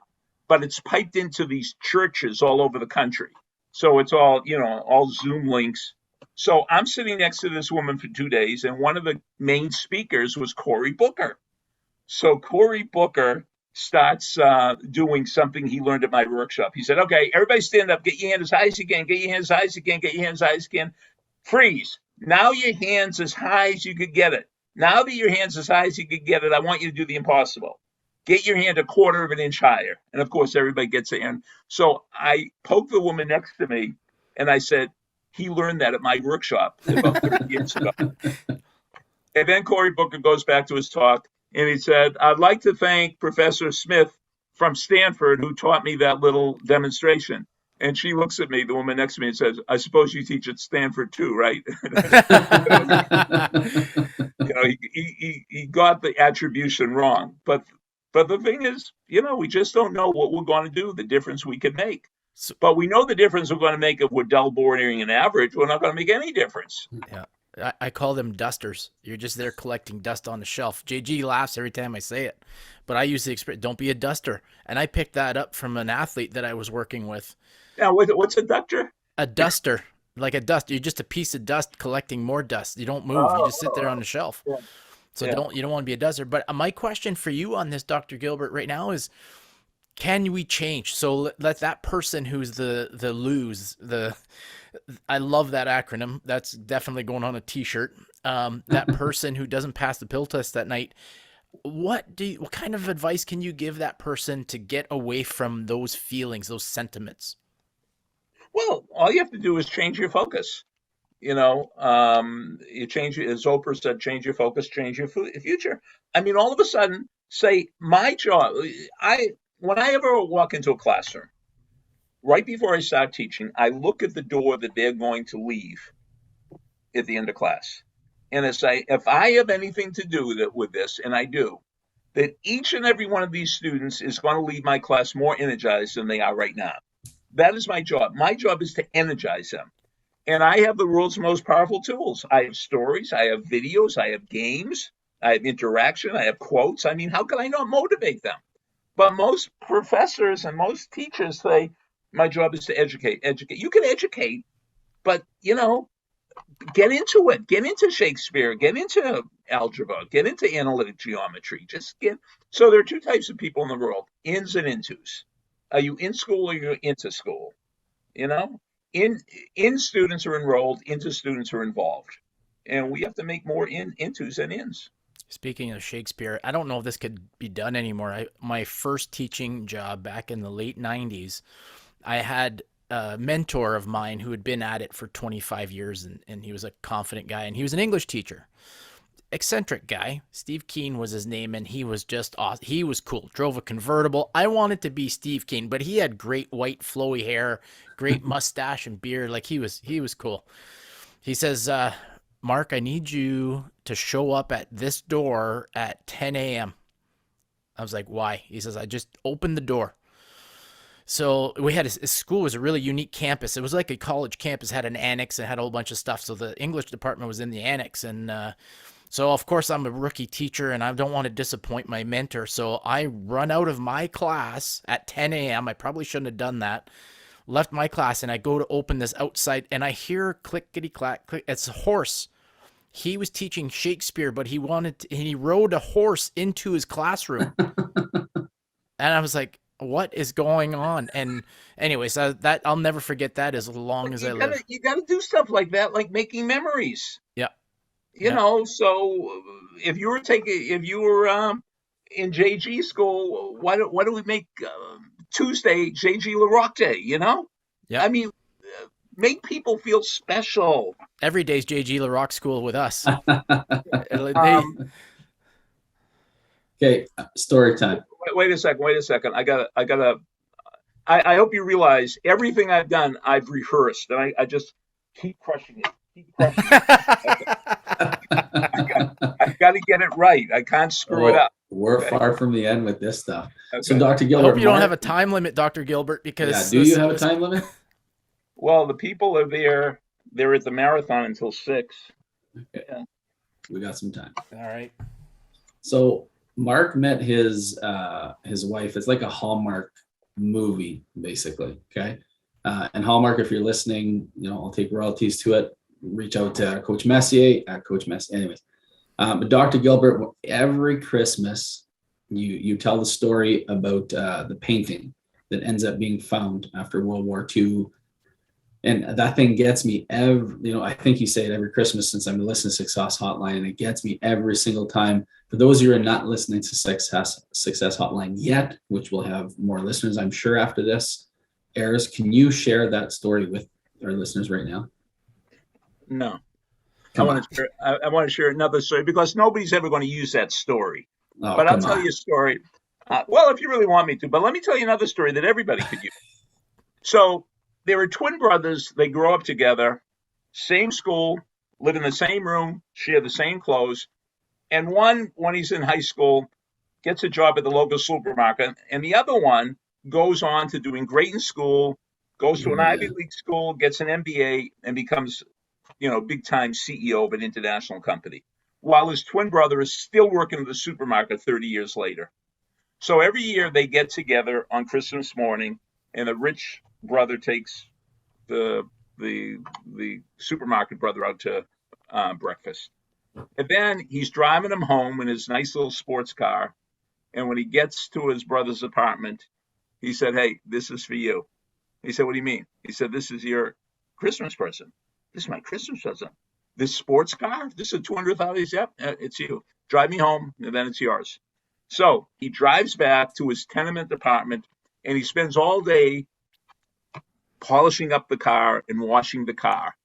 but it's piped into these churches all over the country. So it's all, all Zoom links. So I'm sitting next to this woman for 2 days, and one of the main speakers was Cory Booker. So Cory Booker starts doing something he learned at my workshop. He said, okay, everybody stand up, get your hand as high as you can, get your hands as high as you can, get your hands as high as you can. Freeze. Now your hands as high as you could get it. Now that your hand's as high as you could get it, I want you to do the impossible. Get your hand 1/4 of an inch higher. And of course, everybody gets their hand. So I poked the woman next to me, and I said, he learned that at my workshop about 30 years ago. And then Cory Booker goes back to his talk, and he said, I'd like to thank Professor Smith from Stanford, who taught me that little demonstration. And she looks at me, the woman next to me, and says, I suppose you teach at Stanford too, right? He got the attribution wrong. But the thing is, we just don't know what we're going to do, the difference we can make. But we know the difference we're going to make if we're dull, boring, and average. We're not going to make any difference. Yeah. I call them dusters. You're just there collecting dust on the shelf. JG laughs every time I say it, but I use the expression, don't be a duster. And I picked that up from an athlete that I was working with. Yeah, what's a duster? A duster, like a dust. You're just a piece of dust collecting more dust. You don't move. You just sit there on the shelf. Yeah. So you don't want to be a duster. But my question for you on this, Dr. Gilbert, right now is, can we change? So let that person who's the lose, I love that acronym. That's definitely going on a t-shirt. That person who doesn't pass the pill test that night, what kind of advice can you give that person to get away from those feelings, those sentiments? Well, all you have to do is change your focus. You change, as Oprah said, change your focus, change your future. I mean, all of a sudden, say, my job, when I ever walk into a classroom, right before I start teaching, I look at the door that they're going to leave at the end of class. And I say, if I have anything to do with this, and I do, that each and every one of these students is going to leave my class more energized than they are right now. That is my job. My job is to energize them. And I have the world's most powerful tools. I have stories, I have videos, I have games, I have interaction, I have quotes. I mean, how can I not motivate them? But most professors and most teachers say, my job is to educate. You can educate, but, get into it. Get into Shakespeare. Get into algebra. Get into analytic geometry. So there are two types of people in the world, ins and intos. Are you in school or you're into school? In students are enrolled, into students are involved. And we have to make more intos than ins. Speaking of Shakespeare, I don't know if this could be done anymore. My first teaching job back in the late 90s, I had a mentor of mine who had been at it for 25 years, and he was a confident guy, and he was an English teacher. eccentric guy. Steve Keen was his name, and he was just awesome. He was cool. Drove a convertible. I wanted to be Steve Keen, but he had great white flowy hair, great mustache and beard. Like he was cool. He says, Mark, I need you to show up at this door at 10 a.m. I was like, why? He says, I just opened the door. So we had his school was a really unique campus. It was like a college campus, had an annex and had a whole bunch of stuff. So the English department was in the annex. And so, of course, I'm a rookie teacher and I don't want to disappoint my mentor. So I run out of my class at 10 a.m. I probably shouldn't have done that. Left my class and I go to open this outside and I hear clickety clack, click. It's a horse. He was teaching Shakespeare, but he rode a horse into his classroom. And I was like, what is going on? And anyways, that I'll never forget that as long as I live. You got to do stuff like that, like making memories. Yeah. You know, so if you were in JG school, why do we make Tuesday JG LaRock Day? You know, yeah. I mean, make people feel special. Every day's JG LaRock school with us. Okay, story time. Wait a second. I hope you realize everything I've done, I've rehearsed, and I just keep crushing it. I've got to get it right. I can't screw it up. We're far from the end with this stuff. Okay. So, Dr. Gilbert, I hope you don't have a time limit, Dr. Gilbert, because do you have a time limit? Well, the people are there. They're at the marathon until 6. Okay. Yeah. We got some time. All right. So Mark met his wife. It's like a Hallmark movie, basically. Okay. And Hallmark, if you're listening, I'll take royalties to it. Reach out to Coach Messier at Coach Messier. Anyways, but Dr. Gilbert, every Christmas, you tell the story about the painting that ends up being found after World War II. And that thing gets me I think you say it every Christmas since I'm listening to Success Hotline, and it gets me every single time. For those of you who are not listening to Success Hotline yet, which will have more listeners, I'm sure, after this airs, can you share that story with our listeners right now? No. I want to share another story because nobody's ever going to use that story. Oh, but I'll tell you a story. Well, if you really want me to, but let me tell you another story that everybody could use. So they were twin brothers. They grew up together, same school, live in the same room, share the same clothes. And one, when he's in high school, gets a job at the local supermarket. And the other one goes on to doing great in school, goes to an Ivy League school, gets an MBA, and becomes, big time CEO of an international company, while his twin brother is still working at the supermarket 30 years later. So every year they get together on Christmas morning, and the rich brother takes the supermarket brother out to breakfast. And then he's driving him home in his nice little sports car. And when he gets to his brother's apartment, he said, "Hey, this is for you." He said, "What do you mean?" He said, "This is your Christmas present. This is my Christmas present. This sports car, this is $200,000. Yep, it's you. Drive me home, and then it's yours." So he drives back to his tenement apartment, and he spends all day polishing up the car and washing the car.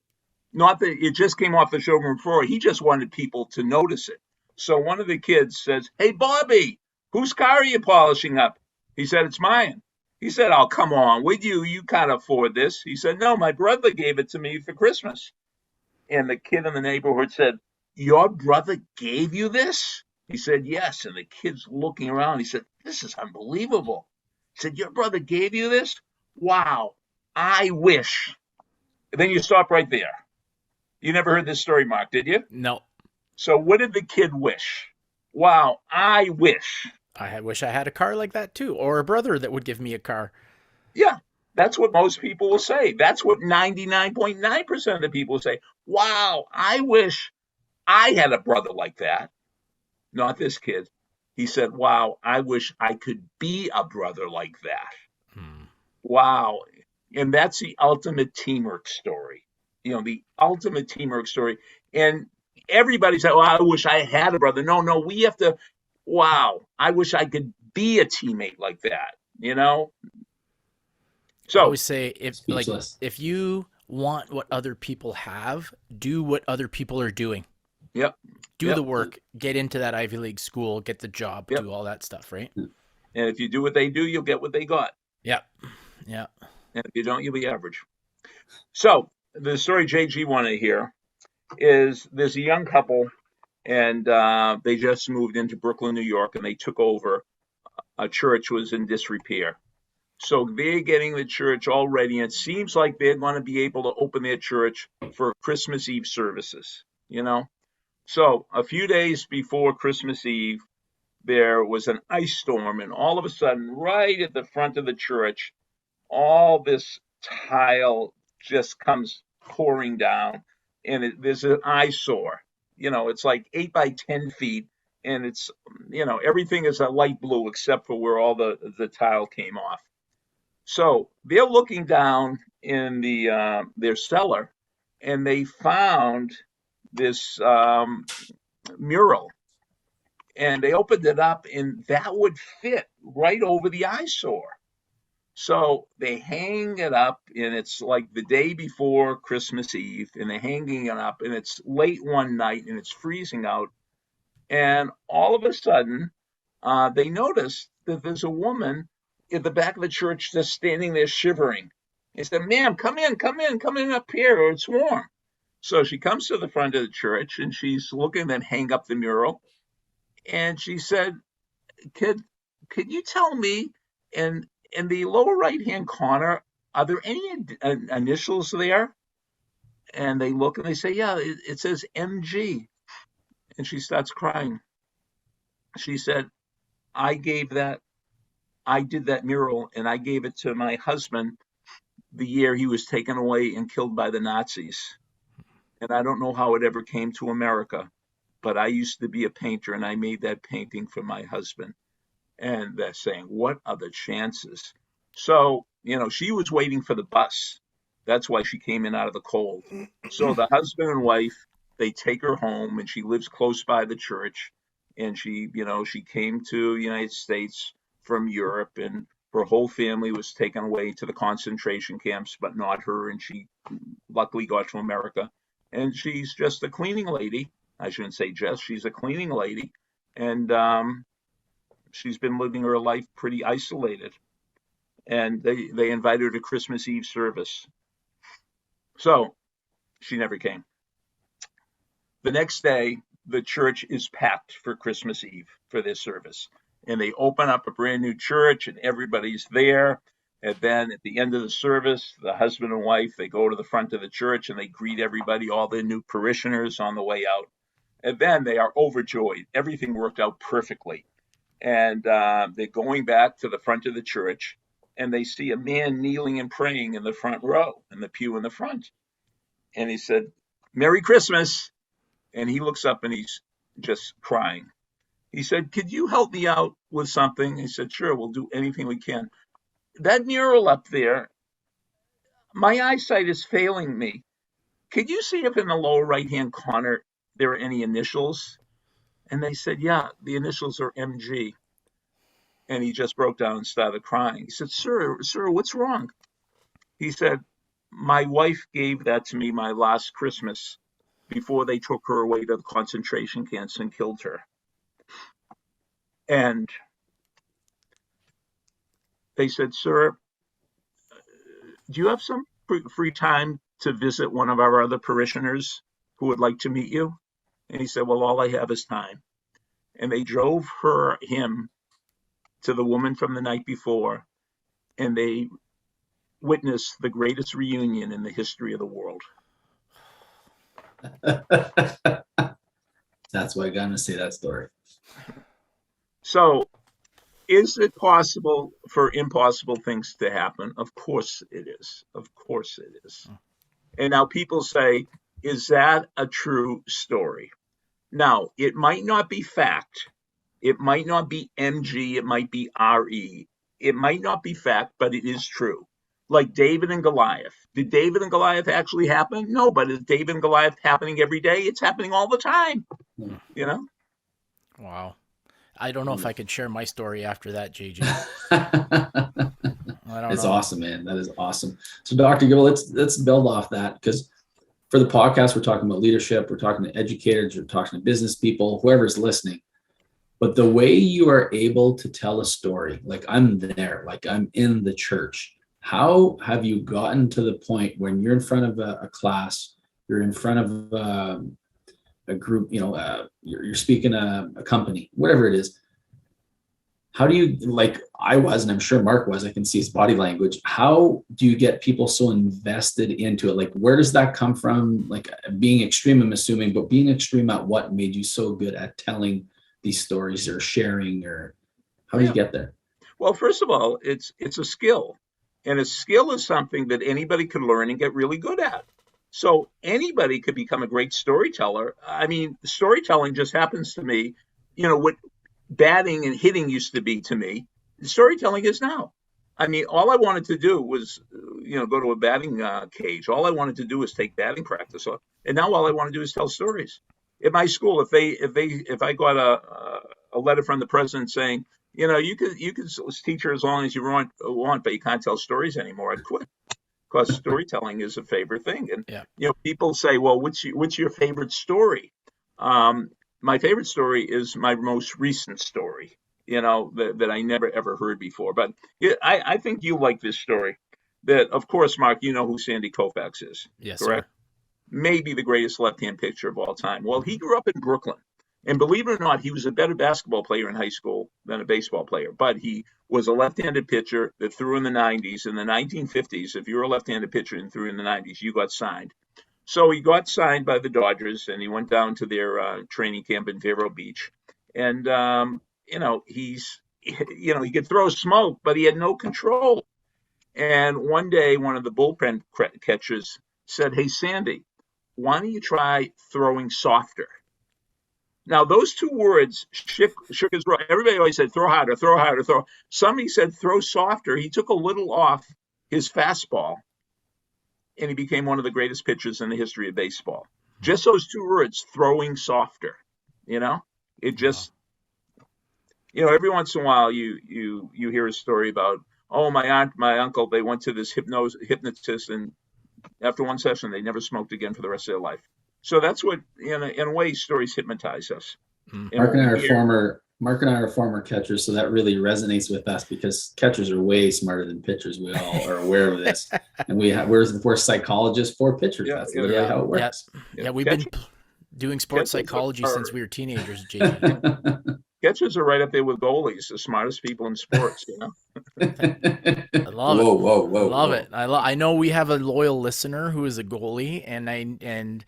Not that it just came off the showroom floor. He just wanted people to notice it. So one of the kids says, "Hey, Bobby, whose car are you polishing up?" He said, "It's mine." He said, "Oh, come on, with you can't afford this." He said, "No, my brother gave it to me for Christmas." And the kid in the neighborhood said, "Your brother gave you this?" He said, "Yes." And the kid's looking around. He said, "This is unbelievable." He said, "Your brother gave you this? Wow, I wish." And then you stop right there. You never heard this story, Mark, did you? No. So what did the kid wish? Wow, I wish. I wish I had a car like that too, or a brother that would give me a car. Yeah, that's what most people will say. That's what 99.9% of the people say. Wow, I wish I had a brother like that. Not this kid. He said, "Wow, I wish I could be a brother like that." Wow. And that's the ultimate teamwork story. The ultimate teamwork story. And everybody said, "Oh, I wish I had a brother." No, we have to, wow, I wish I could be a teammate like that, So I always say, if you want what other people have, do what other people are doing. Yep. Do Yep. the work, get into that Ivy League school, get the job, Yep. do all that stuff, right? And if you do what they do, you'll get what they got. Yeah. Yeah. And if you don't, you'll be average. So the story JG wanted to hear is there's a young couple, and they just moved into Brooklyn, New York, and they took over. A church was in disrepair. So they're getting the church all ready, and it seems like they're going to be able to open their church for Christmas Eve services, you know? So a few days before Christmas Eve, there was an ice storm, and all of a sudden, right at the front of the church, all this tile just comes pouring down, and there's an eyesore. You know, it's like 8 by 10 feet, and it's, you know, everything is a light blue except for where all the tile came off. So they're looking down in their cellar, and they found this mural, and they opened it up, and that would fit right over the eyesore. So they hang it up, and it's like the day before Christmas Eve, and they're hanging it up, and it's late one night, and it's freezing out, and all of a sudden, they notice that there's a woman at the back of the church just standing there shivering. They said, "Ma'am, come in up here, or it's warm." So she comes to the front of the church, and she's looking and hang up the mural. And she said, could you tell me, in the lower right-hand corner, are there any initials there? And they look and they say, yeah, it says MG. And she starts crying. She said, I did that mural, and I gave it to my husband the year he was taken away and killed by the Nazis. And I don't know how it ever came to America, but I used to be a painter, and I made that painting for my husband. And they're saying, what are the chances? So, you know, she was waiting for the bus. That's why she came in out of the cold. So the husband and wife, they take her home, and she lives close by the church. And she, you know, she came to the United States from Europe, and her whole family was taken away to the concentration camps, but not her. And she luckily got to America. And she's just a cleaning lady. I shouldn't say just, she's a cleaning lady. And she's been living her life pretty isolated. And they invited her to Christmas Eve service. So she never came. The next day, the church is packed for Christmas Eve for this service. And they open up a brand new church, and everybody's there. And then at the end of the service, the husband and wife, they go to the front of the church, and they greet everybody, all their new parishioners on the way out. And then they are overjoyed. Everything worked out perfectly. And they're going back to the front of the church, and they see a man kneeling and praying in the front row, in the pew in the front. And he said, "Merry Christmas." And he looks up, and he's just crying. He said, "Could you help me out with something?" He said, "Sure, we'll do anything we can. That mural up there, my eyesight is failing me. Could you see if in the lower right-hand corner there are any initials?" And they said, "Yeah, the initials are MG." And he just broke down and started crying. He said, sir, what's wrong?" He said, "My wife gave that to me my last Christmas before they took her away to the concentration camps and killed her." And they said, "Sir, do you have some free time to visit one of our other parishioners who would like to meet you?" And he said, "Well, all I have is time." And they drove him to the woman from the night before, and they witnessed the greatest reunion in the history of the world. That's why I got to say that story. So, is it possible for impossible things to happen? Of course it is. Of course it is. And now people say, is that a true story? Now, it might not be fact. It might not be MG. It might be RE. It might not be fact, but it is true. Like David and Goliath. Did David and Goliath actually happen? No, but is David and Goliath happening every day? It's happening all the time. You know? Wow. I don't know if I could share my story after that, JJ. I don't It's know. awesome, man. That is awesome. So Dr. Gilbert, let's build off that, because for the podcast, we're talking about leadership, we're talking to educators, we're talking to business people, whoever's listening. But the way you are able to tell a story, like I'm there, like I'm in the church, how have you gotten to the point when you're in front of a class, you're in front of a group, you're speaking a company, whatever it is. How do you, like I was, and I'm sure Mark was, I can see his body language. How do you get people so invested into it? Like, where does that come from? Like being extreme, I'm assuming, but being extreme at what made you so good at telling these stories or sharing, or how do you get there? Well, first of all, it's a skill, and a skill is something that anybody could learn and get really good at. So anybody could become a great storyteller. I mean, storytelling just happens to me, what batting and hitting used to be to me, storytelling is now. I mean, all I wanted to do was, go to a batting cage. All I wanted to do was take batting practice off, and now all I want to do is tell stories. At my school, if I got a letter from the president saying, you could teach her as long as you want, but you can't tell stories anymore, I'd quit, because storytelling is a favorite thing. And people say, well, what's your favorite story? My favorite story is my most recent story, that I never ever heard before. But I think you like this story. That, of course, Mark, you know who Sandy Koufax is. Yes, correct? Sir. Maybe the greatest left-hand pitcher of all time. Well, he grew up in Brooklyn. And believe it or not, he was a better basketball player in high school than a baseball player. But he was a left-handed pitcher that threw in the 90s. In the 1950s, if you were a left-handed pitcher and threw in the 90s, you got signed. So he got signed by the Dodgers, and he went down to their training camp in Vero Beach. And, he could throw smoke, but he had no control. And one day, one of the bullpen catchers said, "Hey, Sandy, why don't you try throwing softer?" Now, those two words shook his world. Everybody always said, throw harder, throw harder, throw. Somebody said, throw softer. He took a little off his fastball, and he became one of the greatest pitchers in the history of baseball. Just those two words, throwing softer. It just, every once in a while you hear a story about, oh, my aunt, my uncle, they went to this hypnotist, and after one session, they never smoked again for the rest of their life. So that's what, in a way, stories hypnotise us. Mark and I are former catchers, so that really resonates with us because catchers are way smarter than pitchers. We all are aware of this, and we're psychologists for pitchers. That's literally how it works. Yeah, we've been doing sports psychology since we were teenagers, JG. Catchers are right up there with goalies, the smartest people in sports. I love it. Whoa! Love it. I know we have a loyal listener who is a goalie, and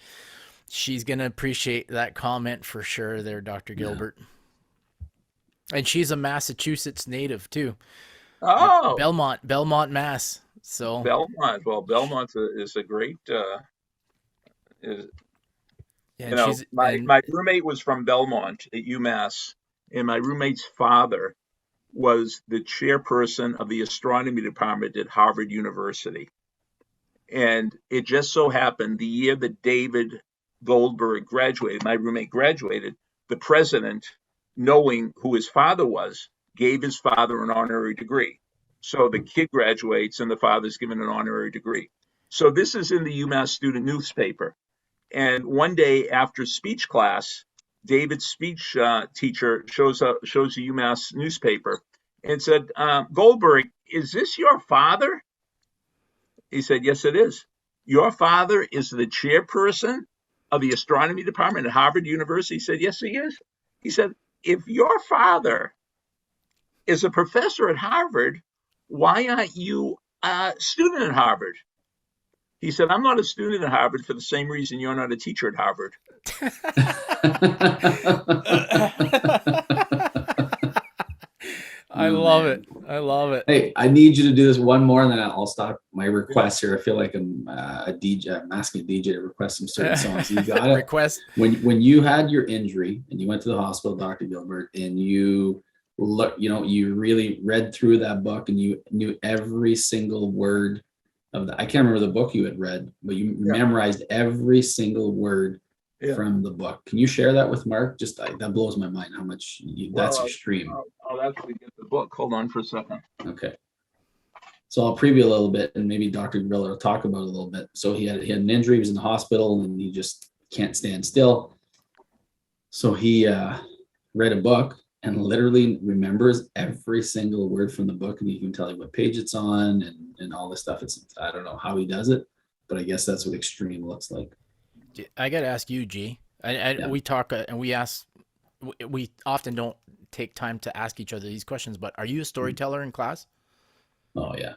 she's gonna appreciate that comment for sure. There, Dr. Gilbert, and she's a Massachusetts native too. Oh, Belmont, Mass. So Belmont. Well, Belmont is a great. My roommate was from Belmont at UMass. And my roommate's father was the chairperson of the astronomy department at Harvard University. And it just so happened the year that David Goldberg graduated, my roommate graduated, the president, knowing who his father was, gave his father an honorary degree. So the kid graduates and the father's given an honorary degree. So this is in the UMass student newspaper. And one day after speech class, David's speech teacher shows the UMass newspaper and said, Goldberg, is this your father? He said, yes, it is. Your father is the chairperson of the astronomy department at Harvard University? He said, yes, he is. He said, if your father is a professor at Harvard, why aren't you a student at Harvard? He said, I'm not a student at Harvard for the same reason you're not a teacher at Harvard. I love it. I love it. Hey, I need you to do this one more, and then I'll stop my request here. I feel like I'm a DJ. I'm asking a DJ to request some certain songs. You got it. Request. When you had your injury and you went to the hospital, Dr. Gilbert, and you really read through that book and you knew every single word of I can't remember the book you had read, but you memorized every single word from the book. Can you share that with Mark? Just that blows my mind how much that's extreme. I'll actually get the book. Hold on for a second. Okay. So I'll preview a little bit, and maybe Dr. Gilbert will talk about it a little bit. So he had an injury, he was in the hospital, and he just can't stand still. So he read a book and literally remembers every single word from the book, and he can tell you what page it's on and all this stuff. I don't know how he does it, but I guess that's what extreme looks like. I got to ask you, G. We talk and we ask. We often don't take time to ask each other these questions, but are you a storyteller in class? Oh yeah.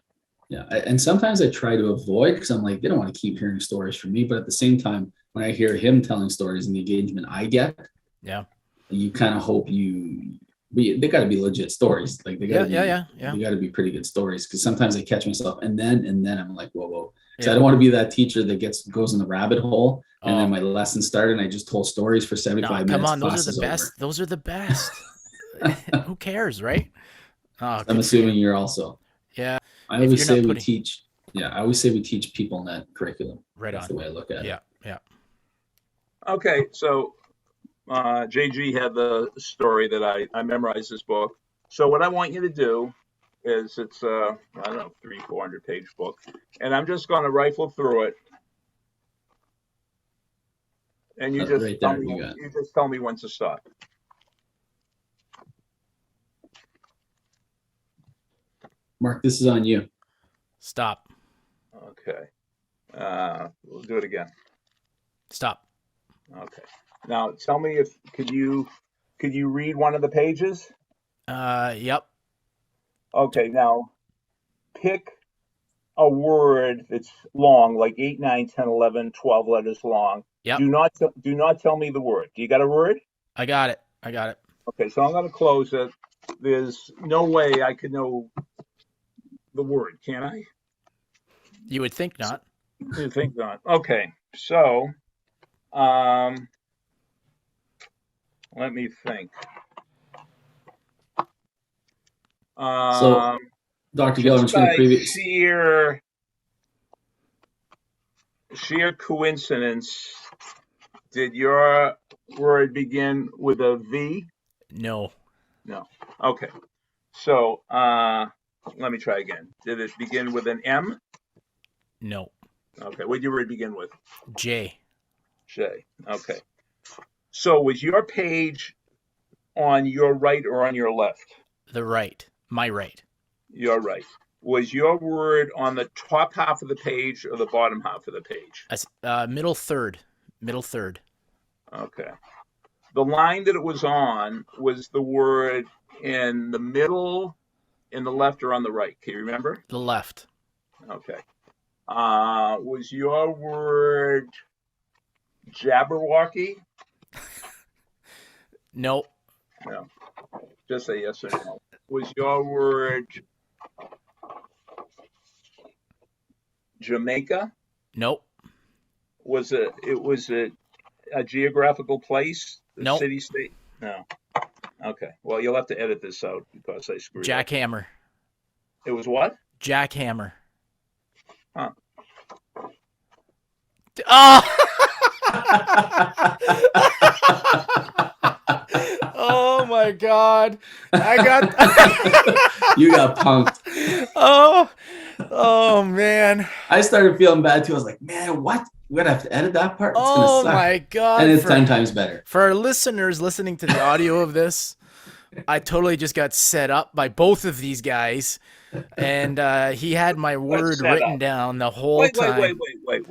Yeah. And sometimes I try to avoid, because I'm like, they don't want to keep hearing stories from me. But at the same time, when I hear him telling stories and the engagement I get, yeah, you kind of hope they got to be legit stories. Like they got to They got to be pretty good stories, because sometimes I catch myself and then I'm like, whoa. Because I don't want to be that teacher that goes in the rabbit hole and then my lesson started and I just told stories for 75 minutes. Come on, those are the best. Those are the best. Who cares, right? Oh, I'm assuming you're also. Yeah. I always say we teach. Yeah, I always say we teach people net curriculum. Right. That's the way I look at it. Yeah. Okay, so JG had the story that I memorized this book. So what I want you to do is it's I don't know, 300-400 page book, and I'm just going to rifle through it, and you just tell me when to stop. Mark, this is on you. Stop. Okay. We'll do it again. Stop. Okay. Now tell me could you read one of the pages? Yep. Okay, now pick a word that's long, like 8, 9, 10, 11, 12 letters long. Yep. Do not tell me the word. Do you got a word? I got it. Okay, so I'm going to close it. There's no way I could know the word, can I? You would think not. You think not. Okay, so let me think. So, Dr. Gilbert, I'm just going to preview. Sheer coincidence, did your word begin with a V? No. Okay. So, let me try again. Did it begin with an M? No. Okay. What did your word begin with? J. Okay. So was your page on your right or on your left? The right. My right. Your right. Was your word on the top half of the page or the bottom half of the page? Middle third. Okay. The line that it was on, was the word in the middle, in the left, or on the right? Can you remember? The left. Okay. Was your word Jabberwocky? No. Just say yes or no. Was your word Jamaica? Nope. Was it a geographical place? Nope. City, state? No. Okay. Well, you'll have to edit this out because I screwed up. Jackhammer. It was what? Jackhammer. Huh. Oh! Oh my God! I got. You got punked. Oh man! I started feeling bad too. I was like, man, what? We're gonna have to edit that part. It's oh gonna suck. My God! And it's 10 times better. For our listeners listening to the audio of this, I totally just got set up by both of these guys, and he had my word written down the whole time. Wait.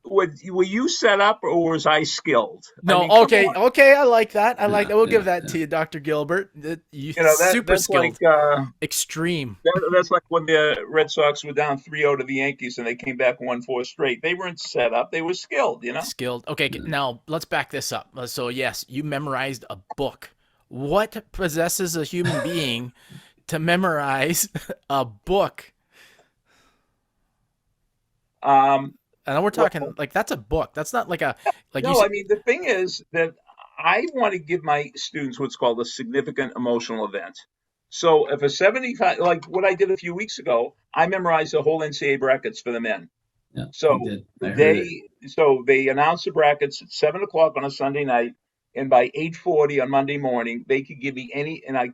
Were you set up or was I skilled? No, I mean, okay, I like that. We'll give that to you, Dr. Gilbert. Super skilled. Like, extreme. That's like when the Red Sox were down 3-0 to the Yankees and they came back 1-4 straight. They weren't set up. They were skilled, Skilled. Okay, now let's back this up. So, yes, you memorized a book. What possesses a human being to memorize a book? And we're talking that's a book. That's not like a No, I mean the thing is that I want to give my students what's called a significant emotional event. So if a 75, like what I did a few weeks ago, I memorized the whole NCAA brackets for the men. Yeah, so they announced the brackets at 7:00 on a Sunday night, and by 8:40 on Monday morning, they could give me any, and I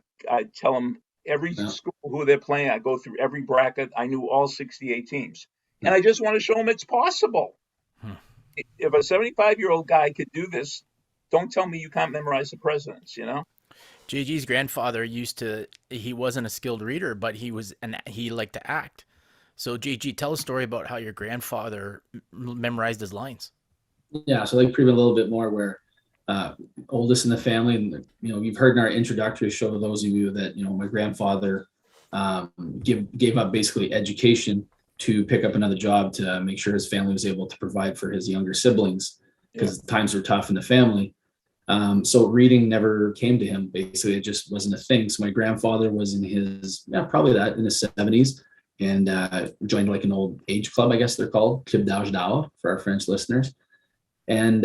tell them every Yeah. school who they're playing. I go through every bracket. I knew all 68 teams. And I just want to show them it's possible. If a 75-year-old guy could do this, don't tell me you can't memorize the presidents, you know? JG's grandfather he wasn't a skilled reader, but he liked to act. So JG, tell a story about how your grandfather memorized his lines. Yeah, so like prove a little bit more where oldest in the family, and you've heard in our introductory show, those of you that my grandfather gave up basically education to pick up another job to make sure his family was able to provide for his younger siblings because times were tough in the family. So reading never came to him. Basically, it just wasn't a thing. So my grandfather was in his in his 70s, and joined like an old age club, I guess they're called, Club d'Âge d'Or for our French listeners. And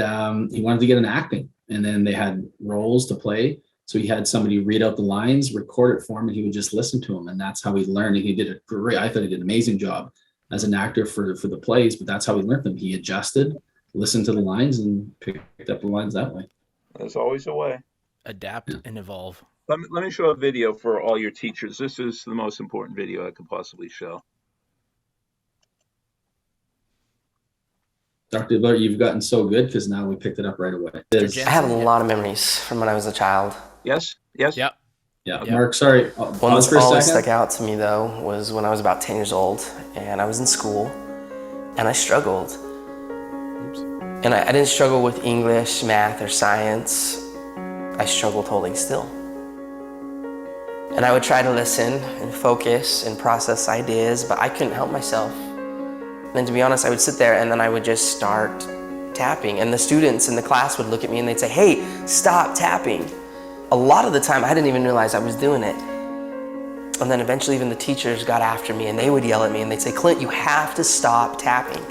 he wanted to get into acting, and then they had roles to play. So he had somebody read out the lines, record it for him, and he would just listen to them. And that's how he learned. And he did I thought he did an amazing job as an actor for the plays, but that's how he learned them. He adjusted, listened to the lines, and picked up the lines that way. There's always a way. Adapt and evolve. Let me show a video for all your teachers. This is the most important video I could possibly show. Dr. Gilbert, you've gotten so good because now we picked it up right away. I have a lot of memories from when I was a child. Yes? Yep. Yeah, Mark, sorry. One that's always stuck out to me, though, was when I was about 10 years old, and I was in school, and I struggled. And I didn't struggle with English, math, or science. I struggled holding still. And I would try to listen and focus and process ideas, but I couldn't help myself. And to be honest, I would sit there and then I would just start tapping. And the students in the class would look at me and they'd say, "Hey, stop tapping." A lot of the time, I didn't even realize I was doing it. And then eventually even the teachers got after me and they would yell at me and they'd say, "Clint, you have to stop tapping."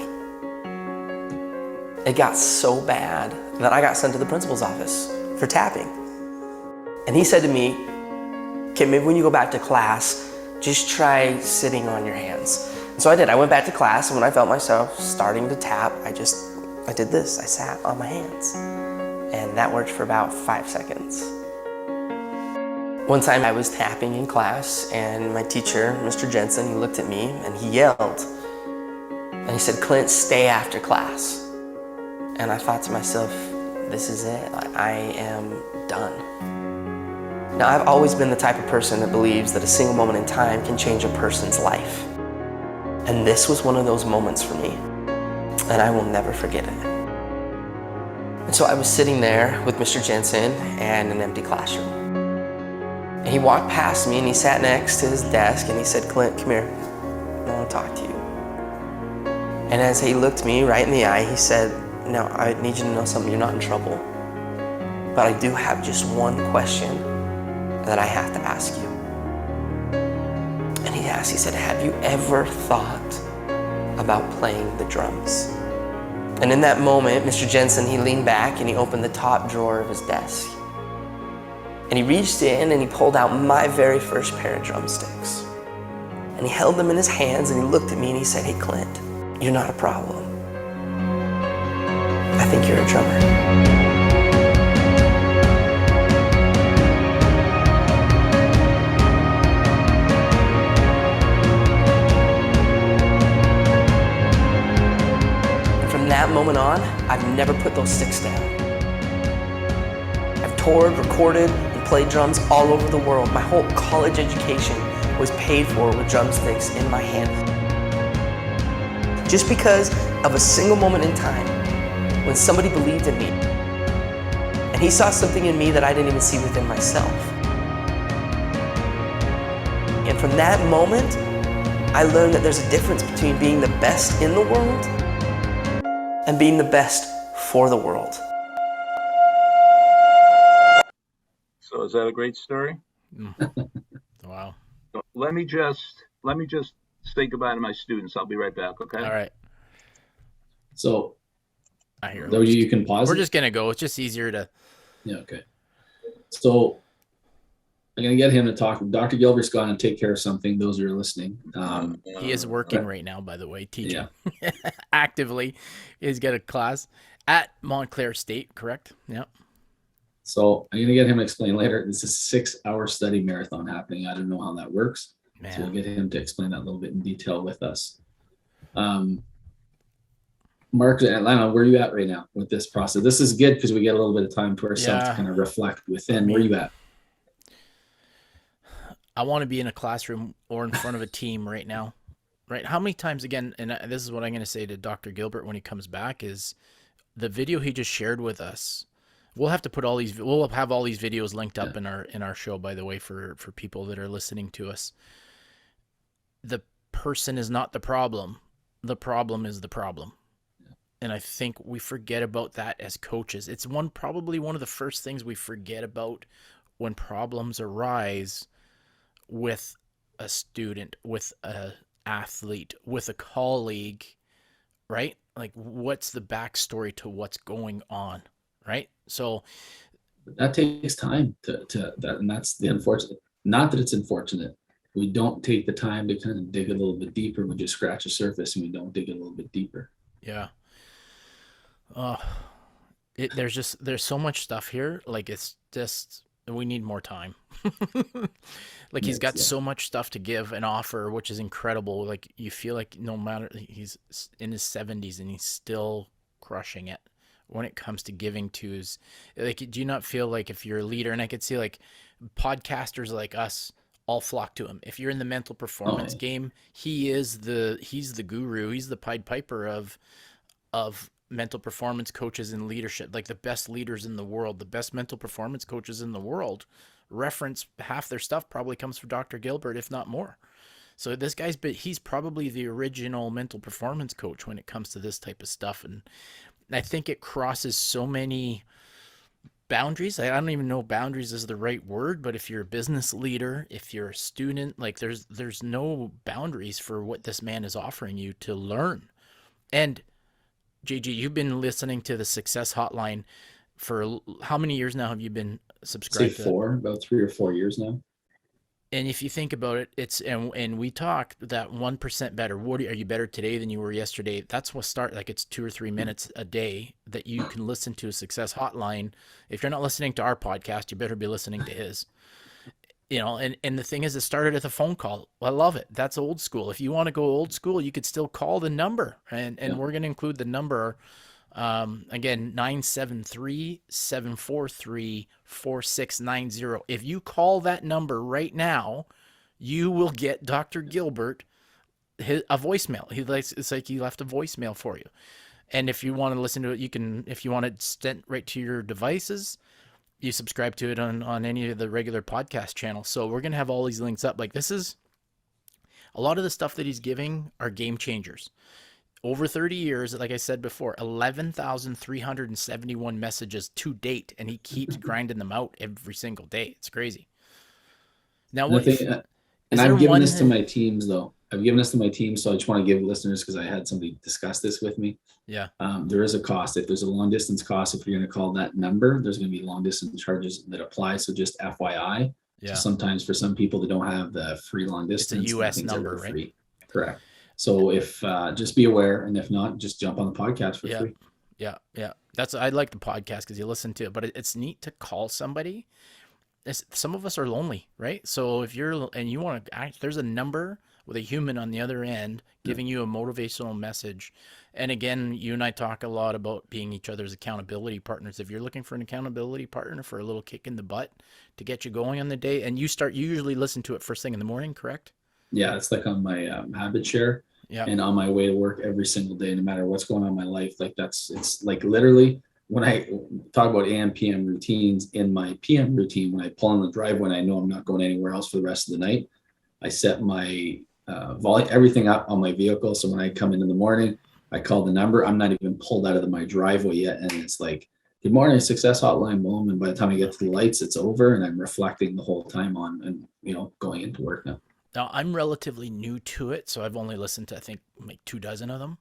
It got so bad that I got sent to the principal's office for tapping. And he said to me, "Okay, maybe when you go back to class, just try sitting on your hands." And so I did. I went back to class, and when I felt myself starting to tap, I did this. I sat on my hands. And that worked for about 5 seconds. One time I was tapping in class, and my teacher, Mr. Jensen, he looked at me and he yelled. And he said, "Clint, stay after class." And I thought to myself, this is it. I am done. Now, I've always been the type of person that believes that a single moment in time can change a person's life. And this was one of those moments for me. And I will never forget it. And so I was sitting there with Mr. Jensen and an empty classroom. And he walked past me and he sat next to his desk and he said, "Clint, come here. I want to talk to you." And as he looked me right in the eye, he said, "No, I need you to know something. You're not in trouble. But I do have just one question that I have to ask you." And he said, "Have you ever thought about playing the drums?" And in that moment, Mr. Jensen, he leaned back and he opened the top drawer of his desk. And he reached in and he pulled out my very first pair of drumsticks. And he held them in his hands and he looked at me and he said, "Hey, Clint, you're not a problem. I think you're a drummer." From that moment on, I've never put those sticks down. I've toured, recorded, and played drums all over the world. My whole college education was paid for with drumsticks in my hand. Just because of a single moment in time when somebody believed in me and he saw something in me that I didn't even see within myself. And from that moment, I learned that there's a difference between being the best in the world and being the best for the world. So is that a great story? Wow. So let me just say goodbye to my students. I'll be right back, okay? All right. So I hear though you can pause. We're just gonna go. It's just easier to. Yeah. Okay. So I'm gonna get him to talk. Dr. Gilbert's gone and take care of something. Those who are listening. He is working right now, by the way, teaching actively. He's got a class at Montclair State, correct? Yep. So I'm gonna get him to explain later. This is a 6-hour study marathon happening. I don't know how that works. Man. So we'll get him to explain that a little bit in detail with us. Mark and Atlanta, where are you at right now with this process? This is good because we get a little bit of time to ourselves to kind of reflect within. Where are you at? I want to be in a classroom or in front of a team right now. Right? How many times again, and this is what I'm going to say to Dr. Gilbert when he comes back, is the video he just shared with us. We'll have to put all these. We'll have all these videos linked up in our show, by the way, for people that are listening to us. The person is not the problem. The problem is the problem. And I think we forget about that as coaches. It's probably one of the first things we forget about when problems arise with a student, with an athlete, with a colleague, right? Like, what's the backstory to what's going on, right? So that takes time to that, and that's the unfortunate. Not that it's unfortunate. We don't take the time to kind of dig a little bit deeper. We just scratch the surface, and we don't dig a little bit deeper. Yeah. There's so much stuff here. Like, it's just, we need more time. Like, he's got so much stuff to give and offer, which is incredible. Like, you feel like no matter, he's in his 70s and he's still crushing it when it comes to giving to his, like, do you not feel like if you're a leader, and I could see like podcasters like us all flock to him. If you're in the mental performance game, he's the guru. He's the Pied Piper of mental performance coaches and leadership. Like, the best leaders in the world, the best mental performance coaches in the world, reference half their stuff probably comes from Dr. Gilbert, if not more. So this guy's, but he's probably the original mental performance coach when it comes to this type of stuff. And I think it crosses so many boundaries. I don't even know if boundaries is the right word, but if you're a business leader, if you're a student, like, there's no boundaries for what this man is offering you to learn. And JG, you've been listening to the Success Hotline for how many years now have you been subscribed to? About 3 or 4 years now. And if you think about it, it's, and we talked that 1% better. Are you better today than you were yesterday? That's what like, it's 2 or 3 minutes a day that you can listen to a Success Hotline. If you're not listening to our podcast, you better be listening to his. You know, and the thing is, it started with a phone call. I love it. That's old school. If you want to go old school, you could still call the number, and we're going to include the number. Again, 973-743-4690. If you call that number right now, you will get Dr. Gilbert a voicemail. It's like he left a voicemail for you. And if you want to listen to it, you can, if you want it sent right to your devices, you subscribe to it on any of the regular podcast channels. So we're going to have all these links up. Like, this is a lot of the stuff that he's giving are game changers. Over 30 years, like I said before, 11,371 messages to date, and he keeps grinding them out every single day. It's crazy. Now, and I've given this to my teams, though. I've given this to my team, so I just want to give listeners, because I had somebody discuss this with me. Yeah. There is a cost. If there's a long distance cost, if you're going to call that number, there's going to be long distance charges that apply. So just FYI. Yeah. So sometimes for some people that don't have the free long distance, it's a US number, right? Free. Correct. So if just be aware, and if not, just jump on the podcast for free. Yeah. I like the podcast because you listen to it, but it's neat to call somebody. Some of us are lonely, right? So if you want to act, there's a number with a human on the other end giving you a motivational message. And again, you and I talk a lot about being each other's accountability partners. If you're looking for an accountability partner for a little kick in the butt to get you going on the day, and you usually listen to it first thing in the morning, correct? Yeah, it's like on my habit share, and on my way to work every single day, no matter what's going on in my life. Like, it's like literally when I talk about AM, PM routines, in my PM routine, when I pull on the driveway and I know I'm not going anywhere else for the rest of the night, I set my volume, everything up on my vehicle. So when I come in the morning, I call the number. I'm not even pulled out of my driveway yet, and it's like, good morning, Success Hotline, boom. And by the time I get to the lights, it's over, and I'm reflecting the whole time on, and going into work now. Now, I'm relatively new to it, so I've only listened to, I think, like 24 of them.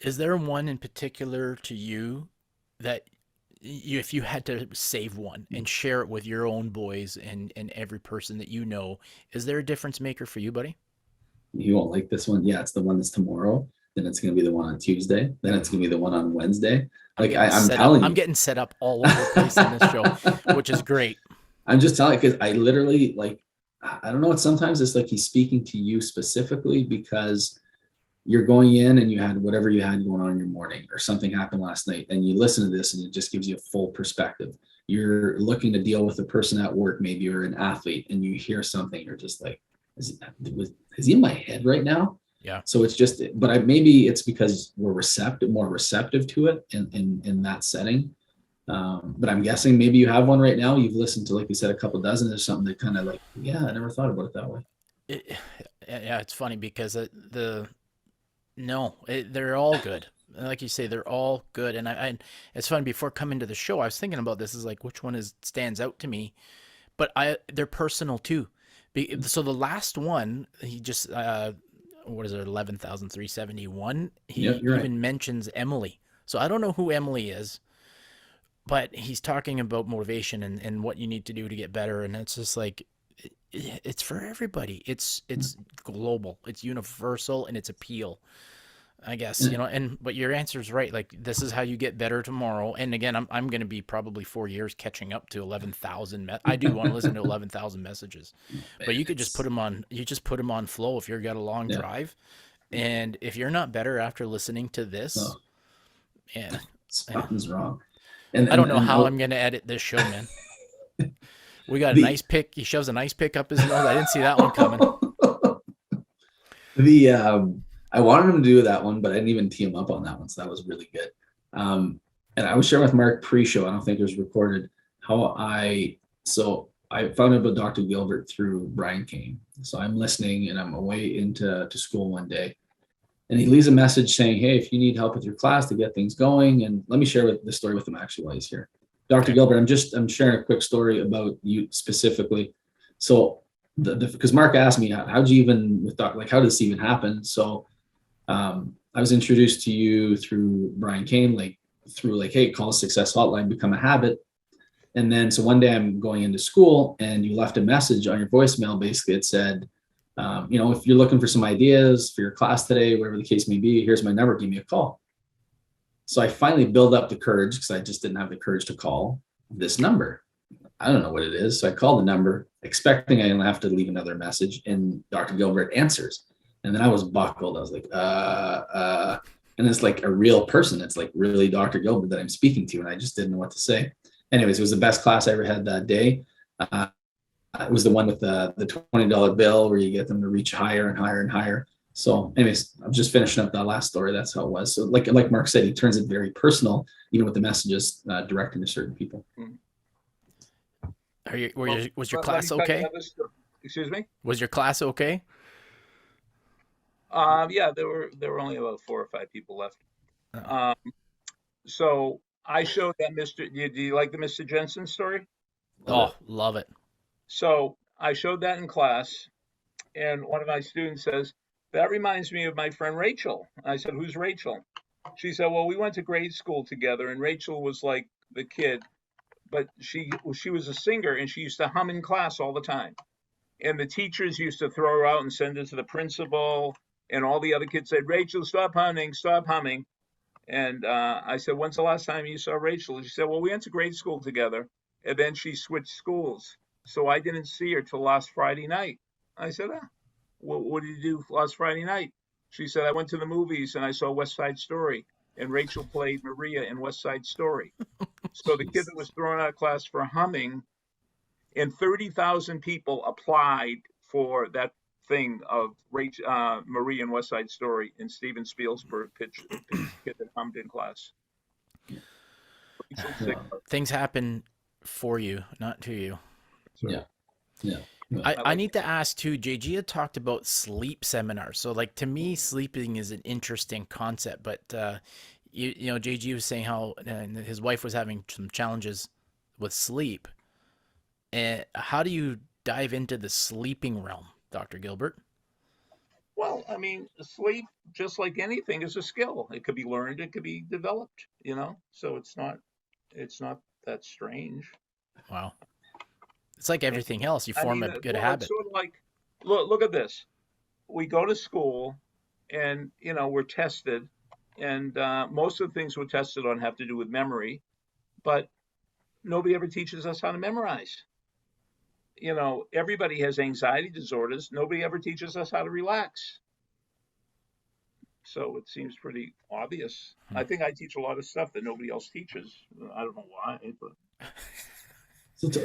Is there one in particular to you that if you had to save one and share it with your own boys and every person that you know, is there a difference maker for you, buddy? You won't like this one. Yeah, it's the one that's tomorrow. then it's going to be the one on Tuesday, then it's going to be the one on Wednesday. Like I'm I'm telling you, I'm getting set up all over the place in this show, which is great. I'm just telling you, because I literally, like, I don't know, what sometimes it's like he's speaking to you specifically because you're going in and you had whatever you had going on in your morning, or something happened last night, and you listen to this and it just gives you a full perspective. You're looking to deal with a person at work, maybe you're an athlete, and you hear something, you're just like, is he in my head right now? Yeah. So it's just, but maybe it's because we're more receptive to it in that setting. But I'm guessing maybe you have one right now. You've listened to, like you said, a couple dozen. There's something that kind of like, yeah, I never thought about it that way. Yeah, it's funny because they're all good. Like you say, they're all good. And it's funny, before coming to the show, I was thinking about this, is like, which one stands out to me, but they're personal too. So the last one, he just, what is it, 11,371? He even mentions Emily. So I don't know who Emily is, but he's talking about motivation and what you need to do to get better. And it's just like, it's for everybody. It's global, it's universal, and it's appeal, I guess, but your answer is right. Like, this is how you get better tomorrow. And again, I'm going to be probably 4 years catching up to 11,000. I do want to listen to 11,000 messages, but you could just put them on flow if you've got a long drive. And if you're not better after listening to this, something's wrong. And I don't know how I'm going to edit this show, man. We got a nice pick. He shoves a nice pick up his nose. I didn't see that one coming. I wanted him to do that one, but I didn't even tee him up on that one. So that was really good. And I was sharing with Mark pre-show, I don't think it was recorded, how I found out about Dr. Gilbert through Brian Kane. So I'm listening and I'm away into school one day, and he leaves a message saying, hey, if you need help with your class to get things going, and let me share the story with him actually while he's here. Dr. Gilbert, I'm sharing a quick story about you specifically. So because Mark asked me, how did you even, how did this even happen? So I was introduced to you through Brian Kane, hey, call a success hotline, become a habit. And then, so one day I'm going into school and you left a message on your voicemail. Basically it said, if you're looking for some ideas for your class today, whatever the case may be, here's my number, give me a call. So I finally build up the courage, because I just didn't have the courage to call this number. I don't know what it is. So I called the number expecting I didn't have to leave another message, and Dr. Gilbert answers. And then I was buckled. I was like, and it's like a real person. It's like really Dr. Gilbert that I'm speaking to. And I just didn't know what to say. Anyways, it was the best class I ever had that day. It was the one with the $20 bill where you get them to reach higher and higher and higher. So anyways, I'm just finishing up that last story. That's how it was. So like Mark said, he turns it very personal, even with the messages directing to certain people. Was your class okay? Excuse me? Was your class okay? Yeah, there were only about 4 or 5 people left. So I showed that do you like the Mr. Jensen story? Oh, love it. So I showed that in class, and one of my students says, that reminds me of my friend Rachel. I said, who's Rachel? She said, well, we went to grade school together, and Rachel was like the kid, but she was a singer, and she used to hum in class all the time. And the teachers used to throw her out and send her to the principal, and all the other kids said, Rachel, stop humming, stop humming. And I said, when's the last time you saw Rachel? She said, well, we went to grade school together, and then she switched schools. So I didn't see her till last Friday night. I said, what did you do last Friday night? She said, I went to the movies and I saw West Side Story, and Rachel played Maria in West Side Story. So the kid that was thrown out of class for humming, and 30,000 people applied for that thing of Maria in West Side Story, and Steven Spielberg pitched kid that hummed in class. Things happen for you, not to you. Yeah. I need to ask too, JG had talked about sleep seminars. So like, to me, sleeping is an interesting concept, but JG was saying how his wife was having some challenges with sleep. And how do you dive into the sleeping realm, Dr. Gilbert? Well, I mean, sleep, just like anything, is a skill. It could be learned, it could be developed, so it's not that strange. Wow. It's like everything else. You form a good habit. It's sort of like, look at this. We go to school, and we're tested, and most of the things we're tested on have to do with memory, but nobody ever teaches us how to memorize. Everybody has anxiety disorders. Nobody ever teaches us how to relax. So it seems pretty obvious. I think I teach a lot of stuff that nobody else teaches. I don't know why, but.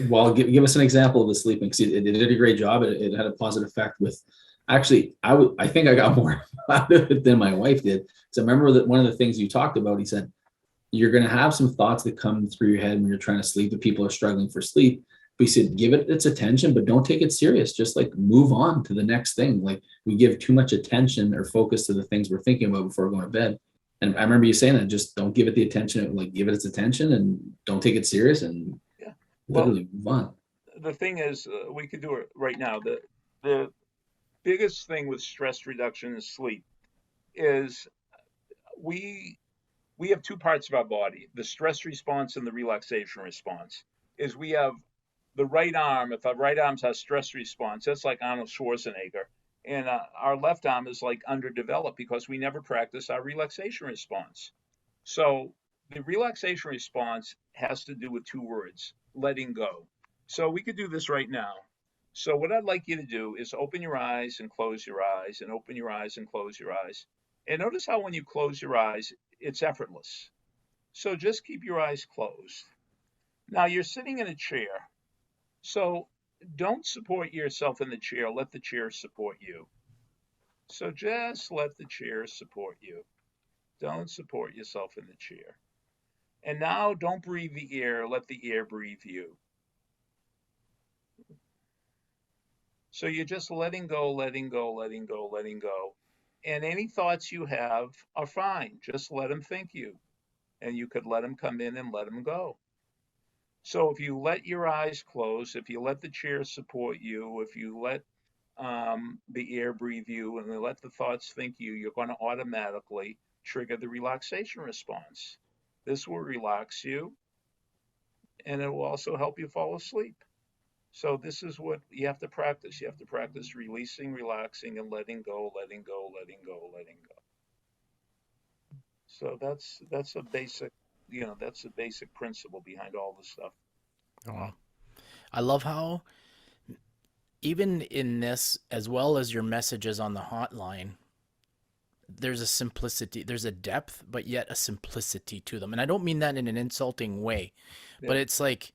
Well, give us an example of the sleeping, because it did a great job. It had a positive effect with, actually, I think I got more out of it than my wife did. So I remember that one of the things you talked about, he said, you're going to have some thoughts that come through your head when you're trying to sleep, that people are struggling for sleep. But he said, give it its attention, but don't take it serious. Just like move on to the next thing. Like we give too much attention or focus to the things we're thinking about before going to bed. And I remember you saying that, just don't give it the attention, like give it its attention and don't take it serious and literally move on. The thing is, we could do it right now. The biggest thing with stress reduction and sleep is we have two parts of our body, the stress response and the relaxation response. Is we have the right arm, if our right arm's has stress response, that's like Arnold Schwarzenegger. And our left arm is like underdeveloped because we never practice our relaxation response. So the relaxation response has to do with two words, letting go. So we could do this right now. So what I'd like you to do is open your eyes and close your eyes and open your eyes and close your eyes. And notice how when you close your eyes, it's effortless. So just keep your eyes closed. Now you're sitting in a chair. So don't support yourself in the chair. Let the chair support you. So just let the chair support you. Don't support yourself in the chair. And now don't breathe the air. Let the air breathe you. So you're just letting go, letting go, letting go, letting go. And any thoughts you have are fine. Just let them think you. And you could let them come in and let them go. So if you let your eyes close, if you let the chair support you, if you let the air breathe you, and let the thoughts think you, you're going to automatically trigger the relaxation response. This will relax you, and it will also help you fall asleep. So this is what you have to practice. You have to practice releasing, relaxing, and letting go, letting go, letting go, letting go. So that's a basic, that's a basic principle behind all this stuff. Oh, I love how even in this, as well as your messages on the hotline, there's a simplicity, there's a depth, but yet a simplicity to them. And I don't mean that in an insulting way, but it's like,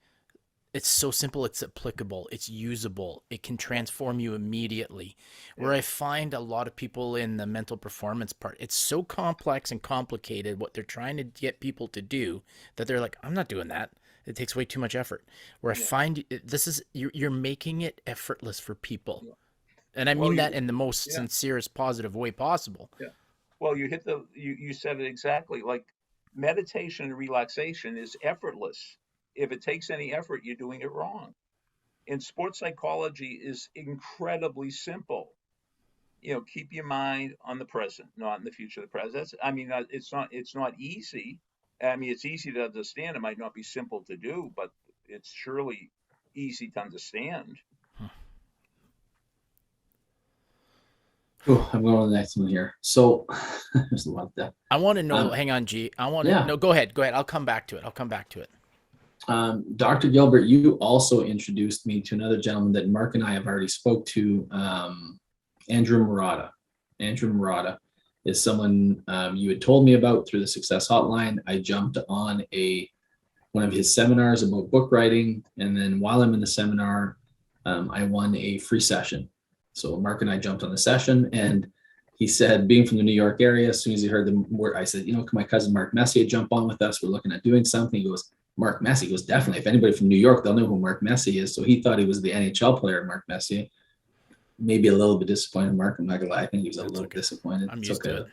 it's so simple, it's applicable, it's usable, it can transform you immediately. Where I find a lot of people in the mental performance part, it's so complex and complicated what they're trying to get people to do that they're like, I'm not doing that. It takes way too much effort. Where I find this is, you're making it effortless for people. And I mean that in the most sincerest, positive way possible. Yeah. Well, you said it exactly. Like meditation and relaxation is effortless. If it takes any effort, you're doing it wrong. And sports psychology is incredibly simple. Keep your mind on the present, not in the future. The present. It's not easy. It's easy to understand. It might not be simple to do, but it's surely easy to understand. Oh, I'm going to the next one here. So there's a lot of that. I want to know, hang on, G. I want to know, go ahead. I'll come back to it. Dr. Gilbert, you also introduced me to another gentleman that Mark and I have already spoke to, Andrew Murata. Andrew Murata is someone you had told me about through the Success Hotline. I jumped on one of his seminars about book writing, and then while I'm in the seminar, I won a free session. So Mark and I jumped on the session, and he said, being from the New York area, as soon as he heard the word, I said, can my cousin Mark Messier jump on with us? We're looking at doing something. He goes, Mark Messier? He goes, definitely. If anybody from New York, they'll know who Mark Messier is. So he thought he was the NHL player, Mark Messier. Maybe a little bit disappointed, Mark. I'm not gonna lie. I think he was a little disappointed. I'm used to it.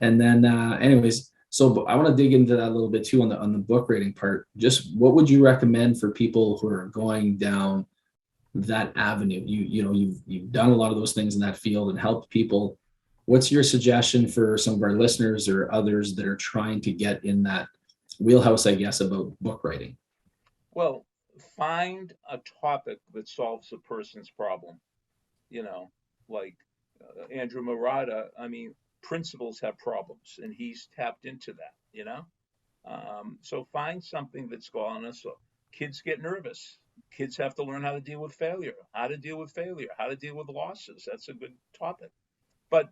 And then, anyways, so I want to dig into that a little bit too on the book rating part. Just what would you recommend for people who are going down that avenue? You've done a lot of those things in that field and helped people. What's your suggestion for some of our listeners or others that are trying to get in that wheelhouse, I guess, about book writing? Well, find a topic that solves a person's problem. Like Andrew Murata, I mean, principals have problems, and he's tapped into that, So find something that's gone. So kids get nervous. Kids have to learn how to deal with failure, how to deal with losses. That's a good topic. But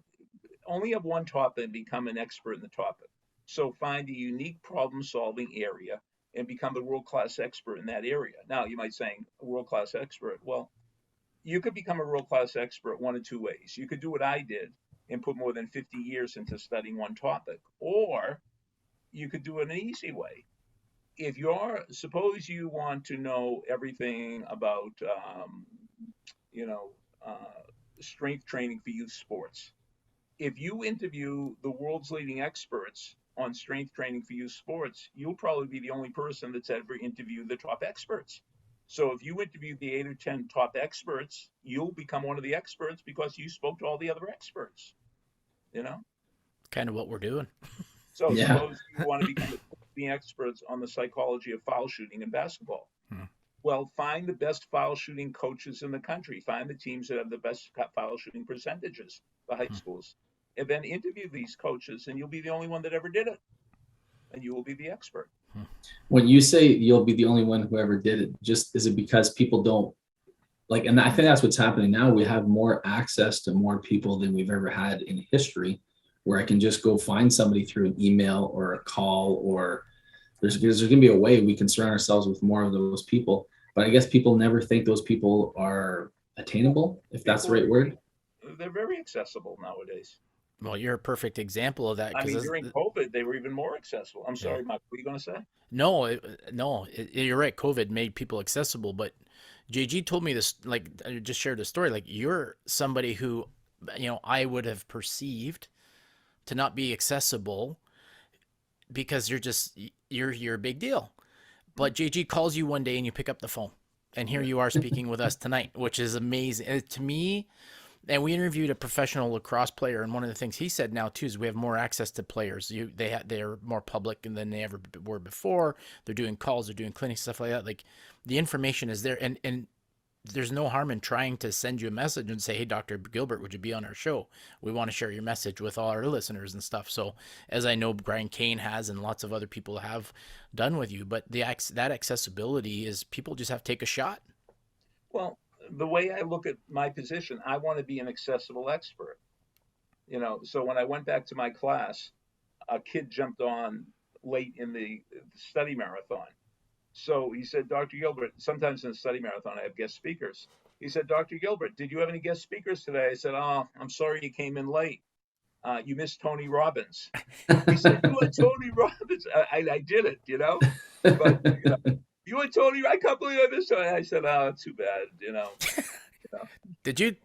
only have one topic and become an expert in the topic. So find a unique problem solving area and become a world class expert in that area. Now, you might say, a world class expert. Well, you could become a world class expert one of two ways. You could do what I did and put more than 50 years into studying one topic, or you could do it an easy way. If suppose you want to know everything about, strength training for youth sports. If you interview the world's leading experts on strength training for youth sports, you'll probably be the only person that's ever interviewed the top experts. So if you interview the 8 or 10 top experts, you'll become one of the experts because you spoke to all the other experts, Kind of what we're doing. So suppose you want to become the experts on the psychology of foul shooting in basketball. Well, find the best foul shooting coaches in the country. Find the teams that have the best foul shooting percentages, the high schools, and then interview these coaches, and you'll be the only one that ever did it, and you will be the expert. When you say you'll be the only one who ever did it, just is it because people don't like? And I think that's what's happening now. We have more access to more people than we've ever had in history, where I can just go find somebody through an email or a call, or there's going to be a way we can surround ourselves with more of those people. But I guess people never think those people are attainable, if that's the right word. They're very accessible nowadays. Well, you're a perfect example of that. I mean, during COVID, they were even more accessible. I'm sorry, Mike, what were you going to say? No, you're right. COVID made people accessible, but JG told me this, like, I just shared a story. Like, you're somebody who, I would have perceived to not be accessible because you're a big deal. But JG calls you one day and you pick up the phone, and here you are speaking with us tonight, which is amazing. And to me, and we interviewed a professional lacrosse player, and one of the things he said now too is we have more access to players. They're more public than they ever were before. They're doing calls, they're doing clinics, stuff like that. Like, the information is there, and there's no harm in trying to send you a message and say, hey, Dr. Gilbert, would you be on our show? We want to share your message with all our listeners and stuff. So, as I know Brian Kane has and lots of other people have done with you, but that accessibility is people just have to take a shot. Well, the way I look at my position, I want to be an accessible expert. So when I went back to my class, a kid jumped on late in the study marathon. So he said, Dr. Gilbert, sometimes in the study marathon, I have guest speakers. He said, Dr. Gilbert, did you have any guest speakers today? I said, oh, I'm sorry you came in late. You missed Tony Robbins. He said, you and Tony Robbins. I did it, But, you and Tony, I can't believe I missed it. I said, oh, too bad, Did you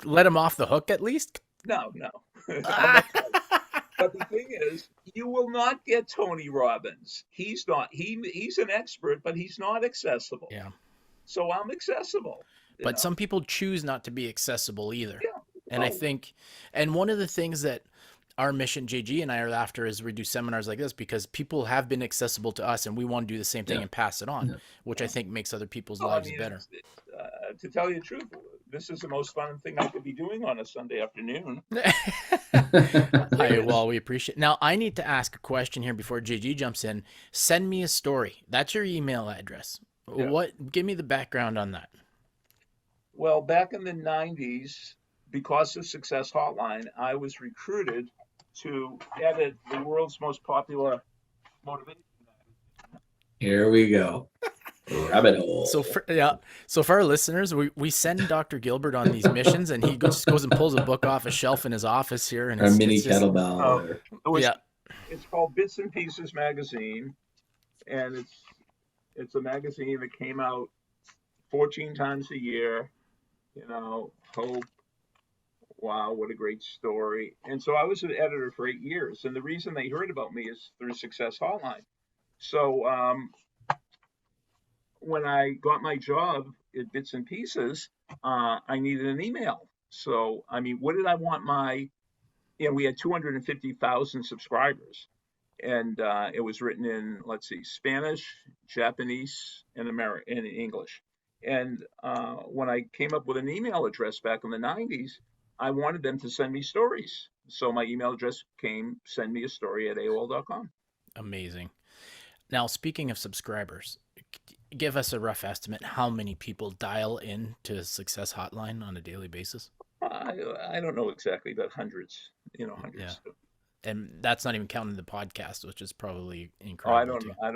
let him off the hook at least? No. But the thing is, you will not get Tony Robbins. He's not. He's an expert, but he's not accessible. Yeah. So I'm accessible. But some people choose not to be accessible either. Yeah. And I think, and one of the things that our mission, JG and I, are after is we do seminars like this because people have been accessible to us, and we want to do the same thing and pass it on, which I think makes other people's lives better. To tell you the truth, this is the most fun thing I could be doing on a Sunday afternoon. Well, we appreciate it. Now, I need to ask a question here before JG jumps in. Send me a story. That's your email address. Yeah. Give me the background on that. Well, back in the 90s, because of Success Hotline, I was recruited to edit the world's most popular motivation magazine. Here we go. Rabbit hole. So for our listeners, we send Dr. Gilbert on these missions, and he just goes and pulls a book off a shelf in his office here, and our mini kettlebell. It's called Bits and Pieces magazine, and it's a magazine that came out 14 times a year. Hope. Wow, what a great story. And so I was an editor for 8 years, and the reason they heard about me is through Success Hotline. So when I got my job at Bits and Pieces, I needed an email. So, what did I want we had 250,000 subscribers, and it was written in, Spanish, Japanese, and English. And when I came up with an email address back in the 90s, I wanted them to send me stories. So my email address came sendmeastory@aol.com. Amazing. Now, speaking of subscribers, give us a rough estimate how many people dial in to Success Hotline on a daily basis. I don't know exactly, but hundreds, hundreds. Yeah. And that's not even counting the podcast, which is probably Oh, incredible too. I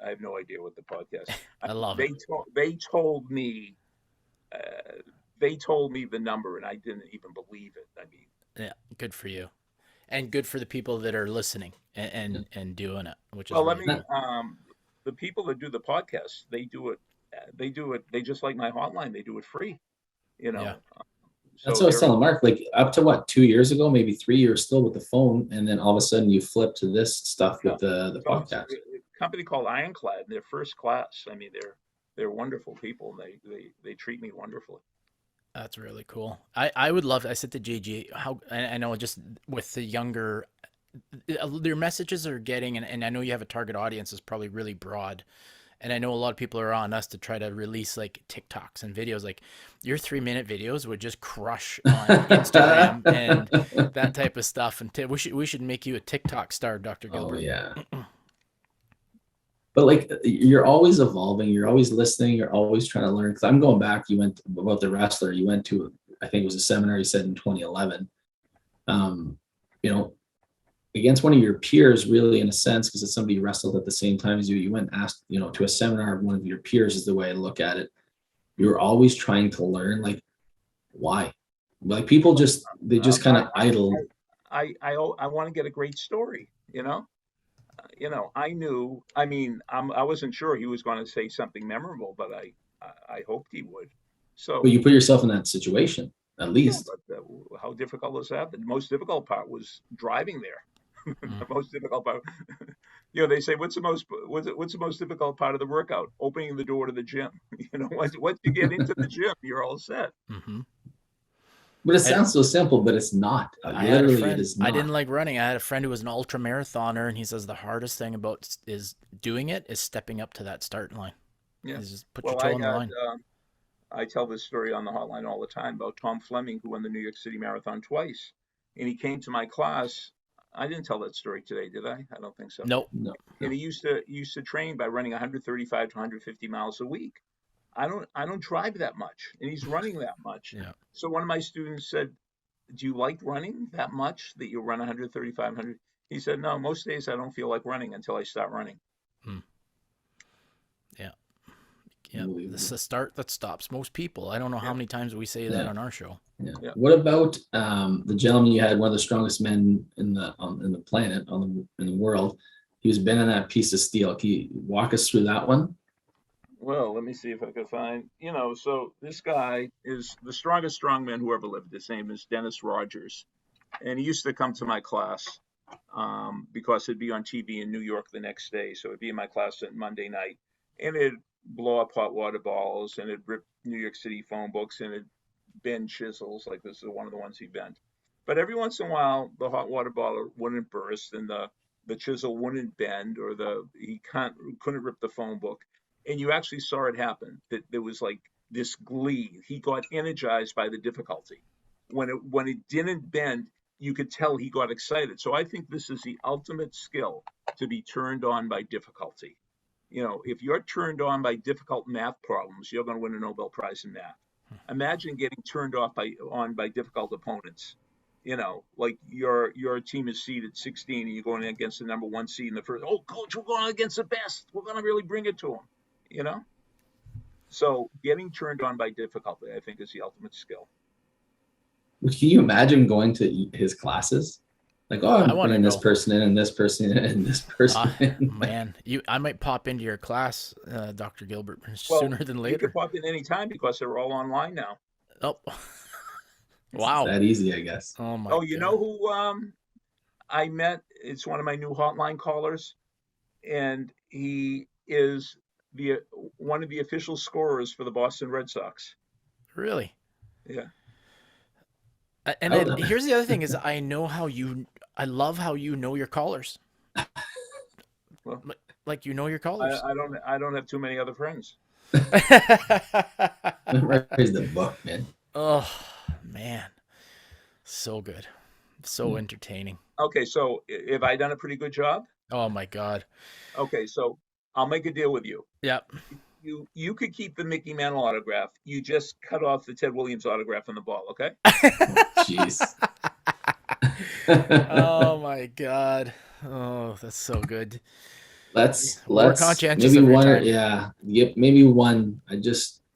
have no idea what the podcast. I love they it. They told me, they told me the number, and I didn't even believe it. I mean, Yeah, good for you, and good for the people that are listening and doing it, which is well, really let me. cool. The people that do the podcast, they do it. They do it. They just like my hotline. They do it free. You know. Yeah. That's So what I was telling Mark, like up to what, 2 years ago, maybe 3 years still with the phone. And then all of a sudden you flip to this stuff with the so podcast. it's a company called Ironclad, and they're first class. I mean, they're wonderful people, and they treat me wonderfully. That's really cool. I would love. I said to JG, how I know just with the younger, their messages are getting, and I know you have a target audience is probably really broad, and I know a lot of people are on us to try to release like TikToks and videos. Like your 3-minute videos would just crush on Instagram and that type of stuff. And we should make you a TikTok star, Dr. Gilbert. Oh yeah. But like you're always evolving, you're always listening, you're always trying to learn. Because I'm going back, you went about the wrestler, you went to, I think it was a seminar you said in 2011. Against one of your peers, really, in a sense, because it's somebody you wrestled at the same time as you. You went and asked, to a seminar of one of your peers is the way I look at it. You're always trying to learn, like, why? Like people they just kind of idle. I want to get a great story, I knew, I wasn't sure he was going to say something memorable, but I hoped he would. So, but you put yourself in that situation, at least. Yeah, but how difficult was that? The most difficult part was driving there. The most difficult part, they say, what's the most difficult part of the workout? Opening the door to the gym. Once you get into the gym, you're all set. Mm-hmm. But it sounds so simple, but it's not. Literally, it is not. I didn't like running. I had a friend who was an ultra marathoner, and he says the hardest thing about is doing it is stepping up to that start line. Yeah, just put your toe on the line. I tell this story on the hotline all the time about Tom Fleming, who won the New York City Marathon twice, and he came to my class. I didn't tell that story today, did I? I don't think so. Nope. No. And he used to train by running 135 to 150 miles a week. I don't drive that much, and he's running that much. Yeah. So one of my students said, "Do you like running that much that you run 135, 100?" He said, "No, most days I don't feel like running until I start running." Yeah. Yeah. This is a start that stops most people. I don't know how many times we say that on our show. Yeah. What about the gentleman you had, one of the strongest men in the planet, in the world? He was bent on that piece of steel. Can you walk us through that one? Well, let me see if I can find, so this guy is the strongest strongman who ever lived. His name is Dennis Rogers. And he used to come to my class because it'd be on TV in New York the next day. So it'd be in my class on Monday night. And it'd blow up hot water balls, and it'd rip New York City phone books, and it'd bend chisels. Like this is one of the ones he bent. But every once in a while, the hot water ball wouldn't burst, and the chisel wouldn't bend, or he couldn't rip the phone book. And you actually saw it happen, that there was like this glee. He got energized by the difficulty. When it didn't bend, you could tell he got excited. So I think this is the ultimate skill, to be turned on by difficulty. If you're turned on by difficult math problems, you're going to win a Nobel Prize in math. Imagine getting turned on by difficult opponents. Like your team is seeded 16 and you're going against the number 1 seed in the first. Oh, coach, we're going against the best. We're going to really bring it to them. So getting turned on by difficulty, I think, is the ultimate skill. Can you imagine going to his classes? Like, I'm bringing this person in, and this person in, and this person in. Man, I might pop into your class, Dr. Gilbert, sooner than later. You can pop in any time because they're all online now. Oh, wow. It's that easy, I guess. Oh my. Oh, you know who I met? It's one of my new hotline callers, and he is one of the official scorers for the Boston Red Sox. Really? Yeah. And then, here's the other thing: is I love how you know your callers. Well, like your callers. I don't have too many other friends. Where's the book, man? Oh man, So good. So entertaining. Okay, so have I done a pretty good job? Oh my God. Okay, so I'll make a deal with you. Yep. You could keep the Mickey Mantle autograph. You just cut off the Ted Williams autograph on the ball, okay? Jeez. Oh my God. Oh, that's so good. Let's conscientious maybe of your one. time. Yeah, maybe one.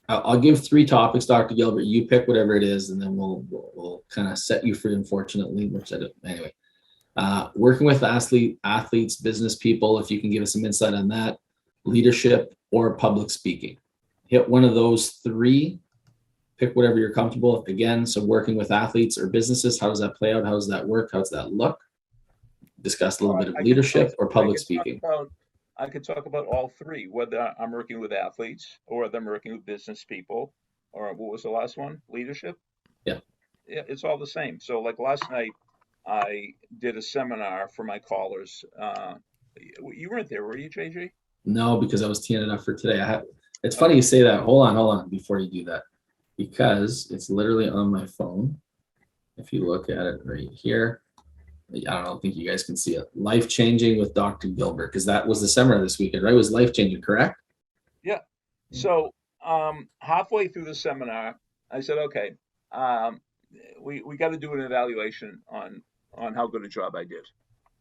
I'll give 3 topics, Dr. Gilbert. You pick whatever it is, and then we'll kind of set you free. Unfortunately, which I don't. Anyway, working with athletes, business people. If you can give us some insight on that, leadership or public speaking. Hit one of those 3. Pick whatever you're comfortable with. Again, so working with athletes or businesses, how does that play out? How does that work? How does that look? Discuss a little bit of leadership or public speaking. I could talk about all 3, whether I'm working with athletes or whether I'm working with business people, or what was the last one? Leadership? Yeah. Yeah, it's all the same. So like last night, I did a seminar for my callers. You weren't there, were you, JJ? No, because I was teeing it up for today. It's funny you say that. Hold on before you do that, because it's literally on my phone. If you look at it right here, I don't think you guys can see it. Life Changing with Dr. Gilbert, because that was the seminar this weekend, right? It was life changing, correct? Yeah. So halfway through the seminar, I said, okay, we got to do an evaluation on how good a job I did.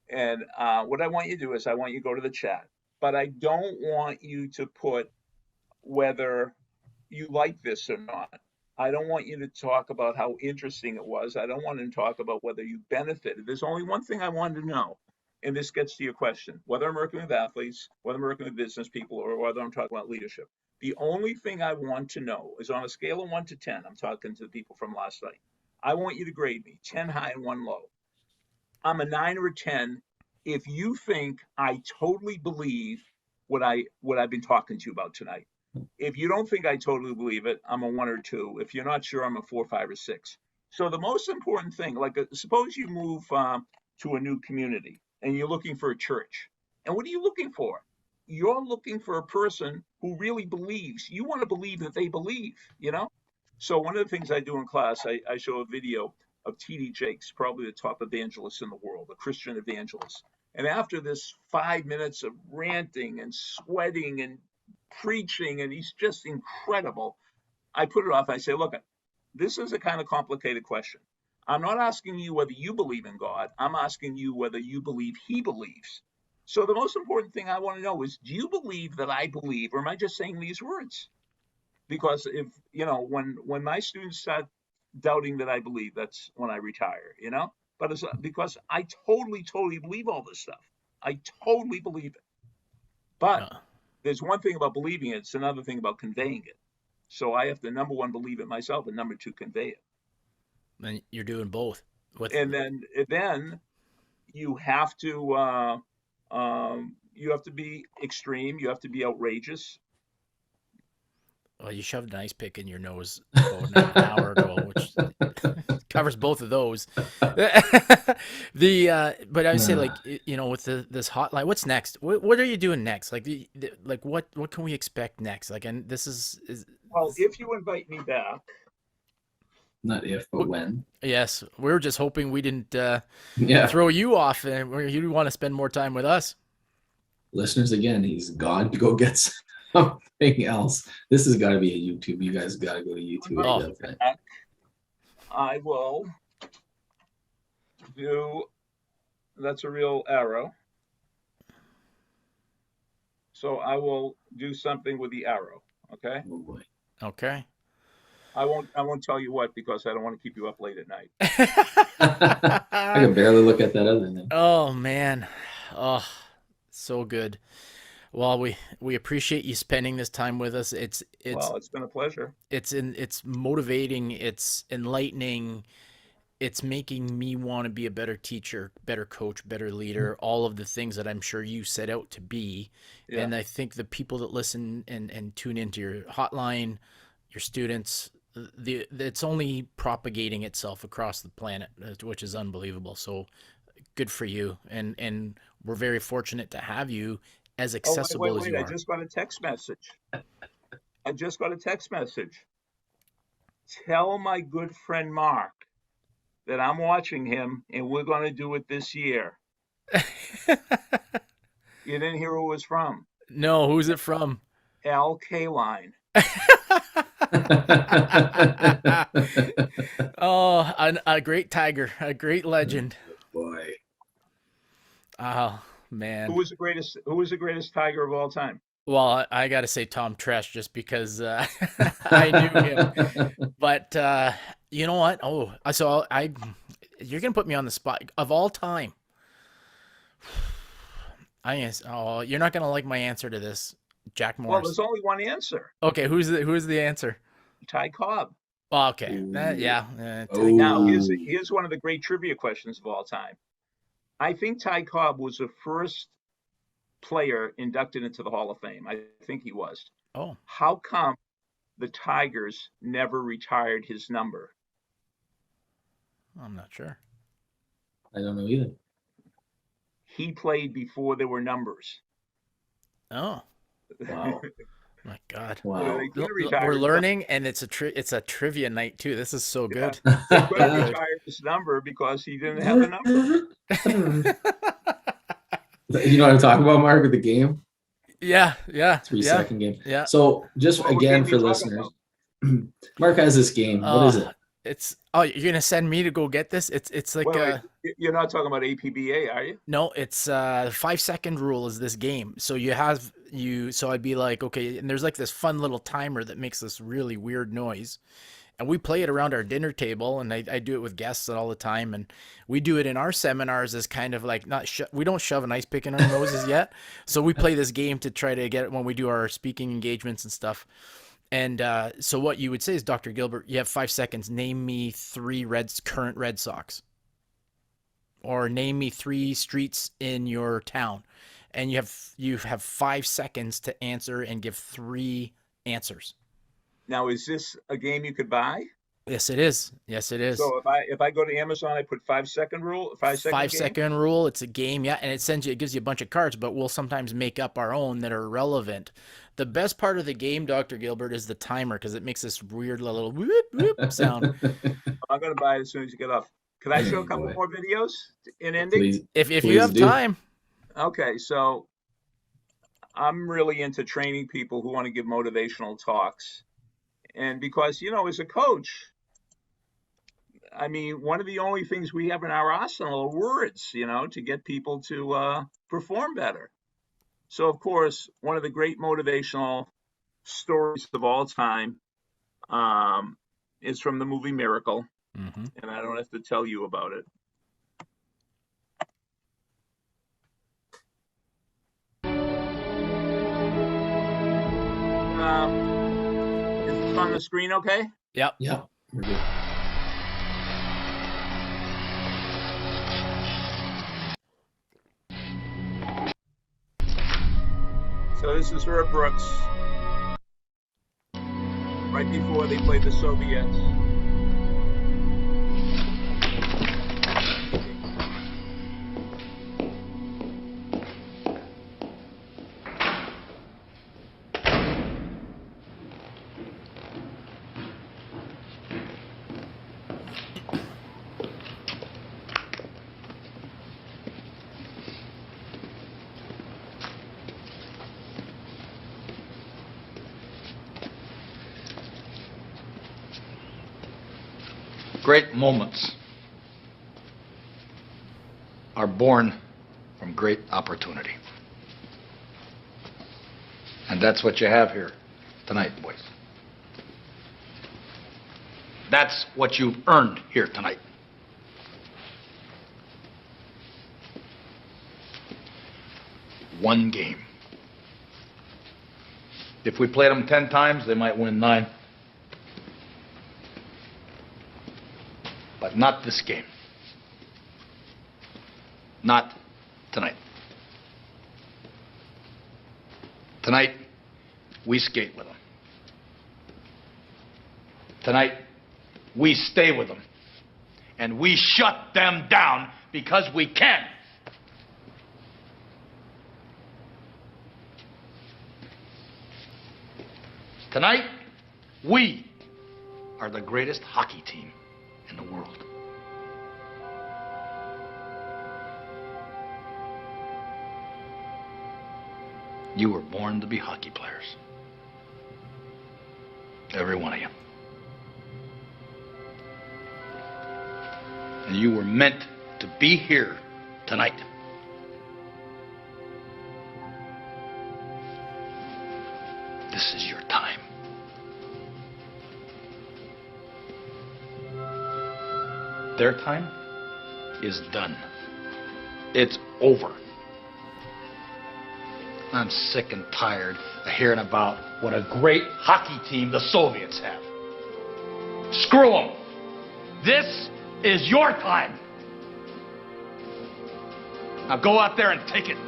And what I want you to do is I want you to go to the chat, but I don't want you to put whether you like this or not. I don't want you to talk about how interesting it was. I don't want to talk about whether you benefited. There's only one thing I wanted to know, and this gets to your question, whether I'm working with athletes, whether I'm working with business people, or whether I'm talking about leadership. The only thing I want to know is on a scale of 1 to 10, I'm talking to the people from last night. I want you to grade me 10 high and 1 low. I'm a 9 or a 10 if you think I totally believe what I've been talking to you about tonight. If you don't think I totally believe it, I'm a 1 or 2. If you're not sure, I'm a 4, 5, or 6. So the most important thing, like suppose you move to a new community and you're looking for a church. And what are you looking for? You're looking for a person who really believes. You want to believe that they believe, you know? So one of the things I do in class, I show a video of T.D. Jakes, probably the top evangelist in the world, a Christian evangelist. And after this 5 minutes of ranting and sweating and preaching, and he's just incredible, I put it off. I say, look, this is a kind of complicated question. I'm not asking you whether you believe in God. I'm asking you whether you believe he believes. So the most important thing I want to know is, do you believe that I believe, or am I just saying these words? Because if, when my students start doubting that I believe, that's when I retire, But it's because I totally believe all this stuff. I totally believe it. But there's one thing about believing it, it's another thing about conveying it. So I have to, number 1, believe it myself, and number 2, convey it. And you're doing both. And then you have to be extreme. You have to be outrageous. Well, you shoved an ice pick in your nose about an hour ago, which covers both of those. But I would say, with this hotline, what's next? What are you doing next? What can we expect next? And this is well, if you invite me back. Not if, but when. Yes, we were just hoping we didn't throw you off, and you want to spend more time with us. Listeners, again, he's gone to go get something else. This has got to be a YouTube. You guys got to go to YouTube. Oh. I will do. That's a real arrow. So I will do something with the arrow. Okay. Oh boy. Okay. I won't tell you what, because I don't want to keep you up late at night. I can barely look at that other thing. Oh man. Oh, so good. Well, we appreciate you spending this time with us. It's been a pleasure. It's motivating, it's enlightening, it's making me want to be a better teacher, better coach, better leader, all of the things that I'm sure you set out to be. Yeah. And I think the people that listen and tune into your hotline, your students, it's only propagating itself across the planet, which is unbelievable. So good for you. And we're very fortunate to have you as accessible as you are. I just got a text message. Tell my good friend Mark that I'm watching him, and we're going to do it this year. You didn't hear who it was from? No, who's it from? L.K.Line. Oh, a great tiger, a great legend. Boy. Oh man. Who was the greatest tiger of all time? Well, I got to say Tom Tresh just because I knew him. But you know what? Oh, so you're gonna put me on the spot of all time. I guess. Oh, you're not gonna like my answer to this, Jack Well, Morris. there's only one answer. Okay, who's the answer? Ty Cobb. Oh, okay. Yeah. Now, here's one of the great trivia questions of all time. I think Ty Cobb was the first player inducted into the Hall of Fame. I think he was. Oh. How come the Tigers never retired his number? I'm not sure. I don't know either. He played before there were numbers. Oh. Wow. My God. Wow. We're learning, and it's a trivia night too. This is so good. They couldn't retire his number because he didn't have a number. You know what I'm talking about, Mark, with the game? Yeah. 3-second game. Yeah. So just again for listeners, Mark has this game. What is it? You're gonna send me to go get this? It's like wait, you're not talking about APBA, are you? No, it's the 5-second rule is this game. So so I'd be like, okay, and there's like this fun little timer that makes this really weird noise. And we play it around our dinner table, and I do it with guests all the time. And we do it in our seminars as kind of like we don't shove an ice pick in our noses yet. So we play this game to try to get it when we do our speaking engagements and stuff. And so what you would say is, Dr. Gilbert, you have 5 seconds. Name me 3 current Red Sox. Or name me 3 streets in your town. And you have 5 seconds to answer and give 3 answers. Now, is this a game you could buy? Yes, it is. Yes, it is. So if I go to Amazon, I put 5-second rule, 5-second 5-second rule. It's a game, yeah, and it gives you a bunch of cards, but we'll sometimes make up our own that are relevant. The best part of the game, Dr. Gilbert, is the timer because it makes this weird little whoop whoop sound. I'm gonna buy it as soon as you get off. Can I show a couple more videos in ending? Please, if you have time. Okay, so I'm really into training people who want to give motivational talks. And because, as a coach, I mean, one of the only things we have in our arsenal are words, to get people to perform better. So, of course, one of the great motivational stories of all time is from the movie Miracle. Mm-hmm. And I don't have to tell you about it. Is it on the screen okay? Yep. Yep. We're good. So this is Herb Brooks, right before they played the Soviets. Great moments are born from great opportunity. And that's what you have here tonight, boys. That's what you've earned here tonight. One game. If we played them 10 times, they might win 9. But not this game. Not tonight. Tonight, we skate with them. Tonight, we stay with them. And we shut them down because we can. Tonight, we are the greatest hockey team in the world. You were born to be hockey players. Every one of you. And you were meant to be here tonight. This is your time. Their time is done. It's over. I'm sick and tired of hearing about what a great hockey team the Soviets have. Screw them. This is your time. Now go out there and take it.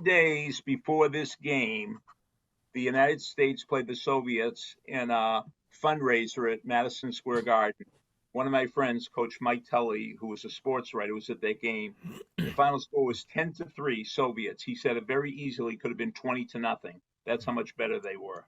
Days before this game, the United States played the Soviets in a fundraiser at Madison Square Garden. One of my friends, Coach Mike Tully, who was a sports writer, was at that game. The final score was 10-3 Soviets. He said it very easily could have been 20-0. That's how much better they were.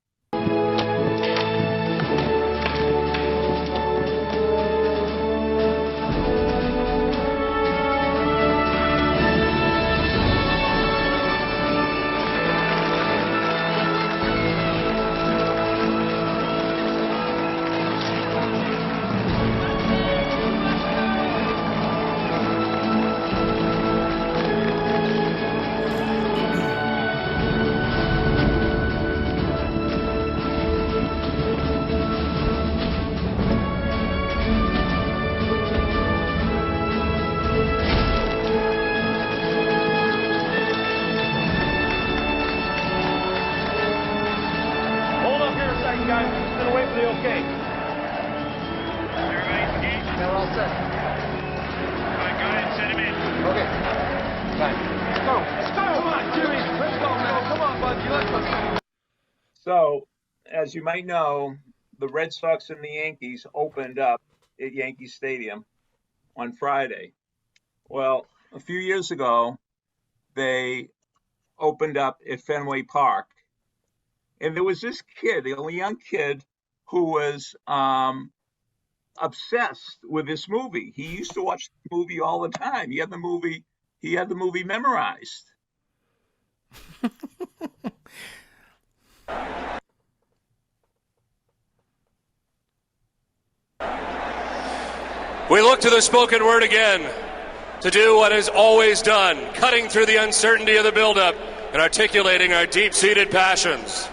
So, as you might know, the Red Sox and the Yankees opened up at Yankee Stadium on Friday. Well, a few years ago, they opened up at Fenway Park. And there was this kid, a young kid, who was obsessed with this movie. He used to watch the movie all the time. He had the movie memorized. We look to the spoken word again to do what is always done, cutting through the uncertainty of the buildup and articulating our deep-seated passions.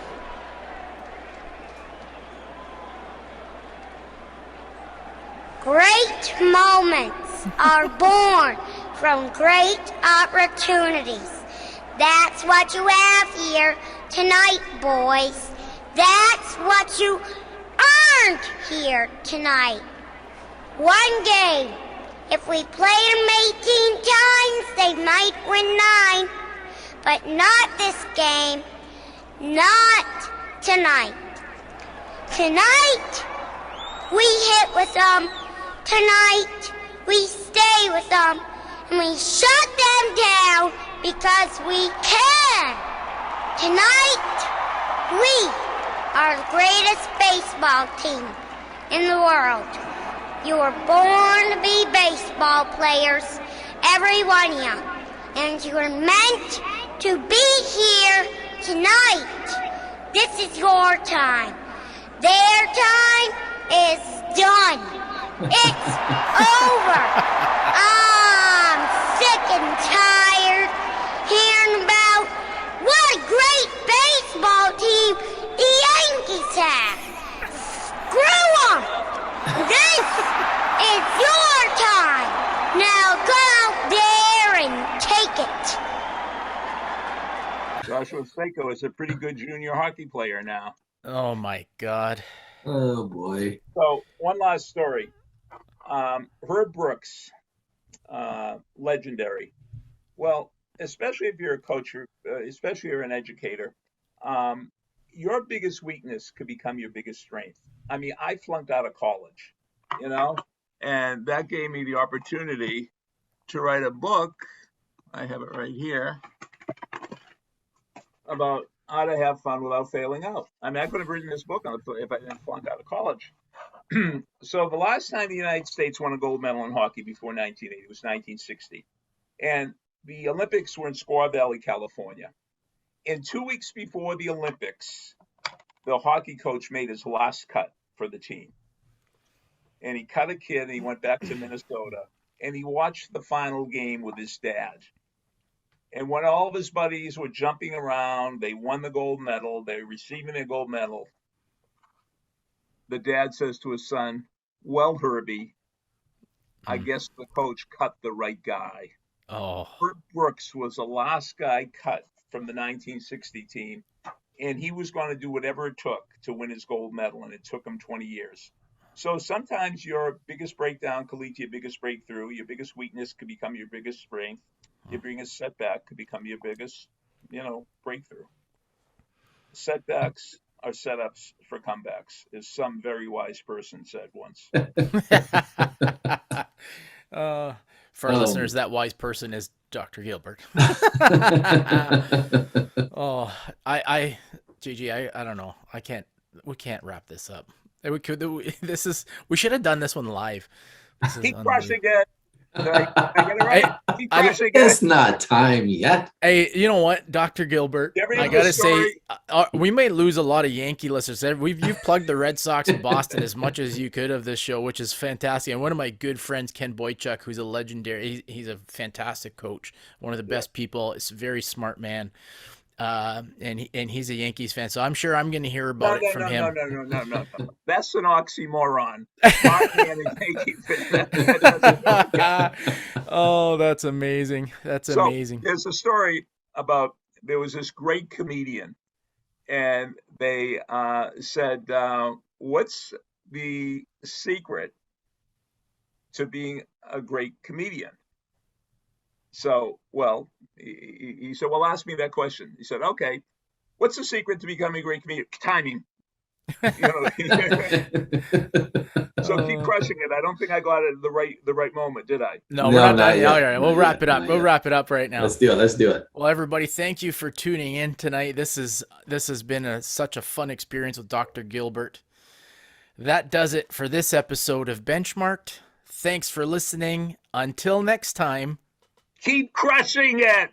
Great moments are born from great opportunities. That's what you have here tonight, boys. That's what you earned here tonight. One game. If we played them 18 times, they might win 9. But not this game. Not tonight. Tonight, we hit with them. Tonight, we stay with them. And we shut them down because we can. Tonight, we are the greatest baseball team in the world. You were born to be baseball players, every one of you. And you were meant to be here tonight. This is your time. Their time is done. It's over. I'm sick and tired hearing about what a great baseball team the Yankees have. Screw them. This is your time. Now go out there and take it. Joshua Seiko is a pretty good junior hockey player now. Oh my God. Oh boy. So one last story. Herb Brooks, legendary. Well, especially if you're a coach, or especially if you're an educator, your biggest weakness could become your biggest strength. I mean, I flunked out of college, you know, and that gave me the opportunity to write a book. I have it right here about how to have fun without failing out. I mean, I could have written this book if I didn't flunk out of college. So the last time the United States won a gold medal in hockey before 1980 was 1960. And the Olympics were in Squaw Valley, California. And 2 weeks before the Olympics, the hockey coach made his last cut for the team. And he cut a kid and he went back to Minnesota. And he watched the final game with his dad. And when all of his buddies were jumping around, they won the gold medal, they're receiving their gold medal. The dad says to his son, "Well, Herbie, I guess the coach cut the right guy." Oh. Herb Brooks was the last guy cut from the 1960 team, and he was going to do whatever it took to win his gold medal, and it took him 20 years. So sometimes your biggest breakdown could lead to your biggest breakthrough. Your biggest weakness could become your biggest strength. Your biggest setback could become your biggest, breakthrough. Setbacks are setups for comebacks, as some very wise person said once. For our listeners, that wise person is Dr. Gilbert. Oh, JG, I don't know. We can't wrap this up. We should have done this one live. Keep crushing it. Did I get it right? Keep crushing it. It's not time yet. Hey, you know what, Dr. Gilbert? I gotta say, we may lose a lot of Yankee listeners. You've plugged the Red Sox in Boston as much as you could of this show, which is fantastic. And one of my good friends, Ken Boychuk, who's a legendary, he's a fantastic coach, one of the best people. It's a very smart man. And he's a Yankees fan, so I'm sure I'm going to hear about it from him. No. That's an oxymoron. Smart man and Yankee fan. Oh, that's amazing. That's amazing. There's a story about there was this great comedian, and they said, "What's the secret to being a great comedian?" So, he said, "Well, ask me that question." He said, "Okay, what's the secret to becoming a great comedian?" Timing. So keep crushing it. I don't think I got it at the right moment, did I? No, we're not done. All right, we'll wrap it up. We'll wrap it up right now. Let's do it. Well, everybody, thank you for tuning in tonight. This has been such a fun experience with Dr. Gilbert. That does it for this episode of Benchmarked. Thanks for listening. Until next time. Keep crushing it.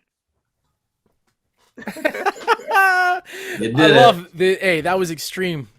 I love that was extreme.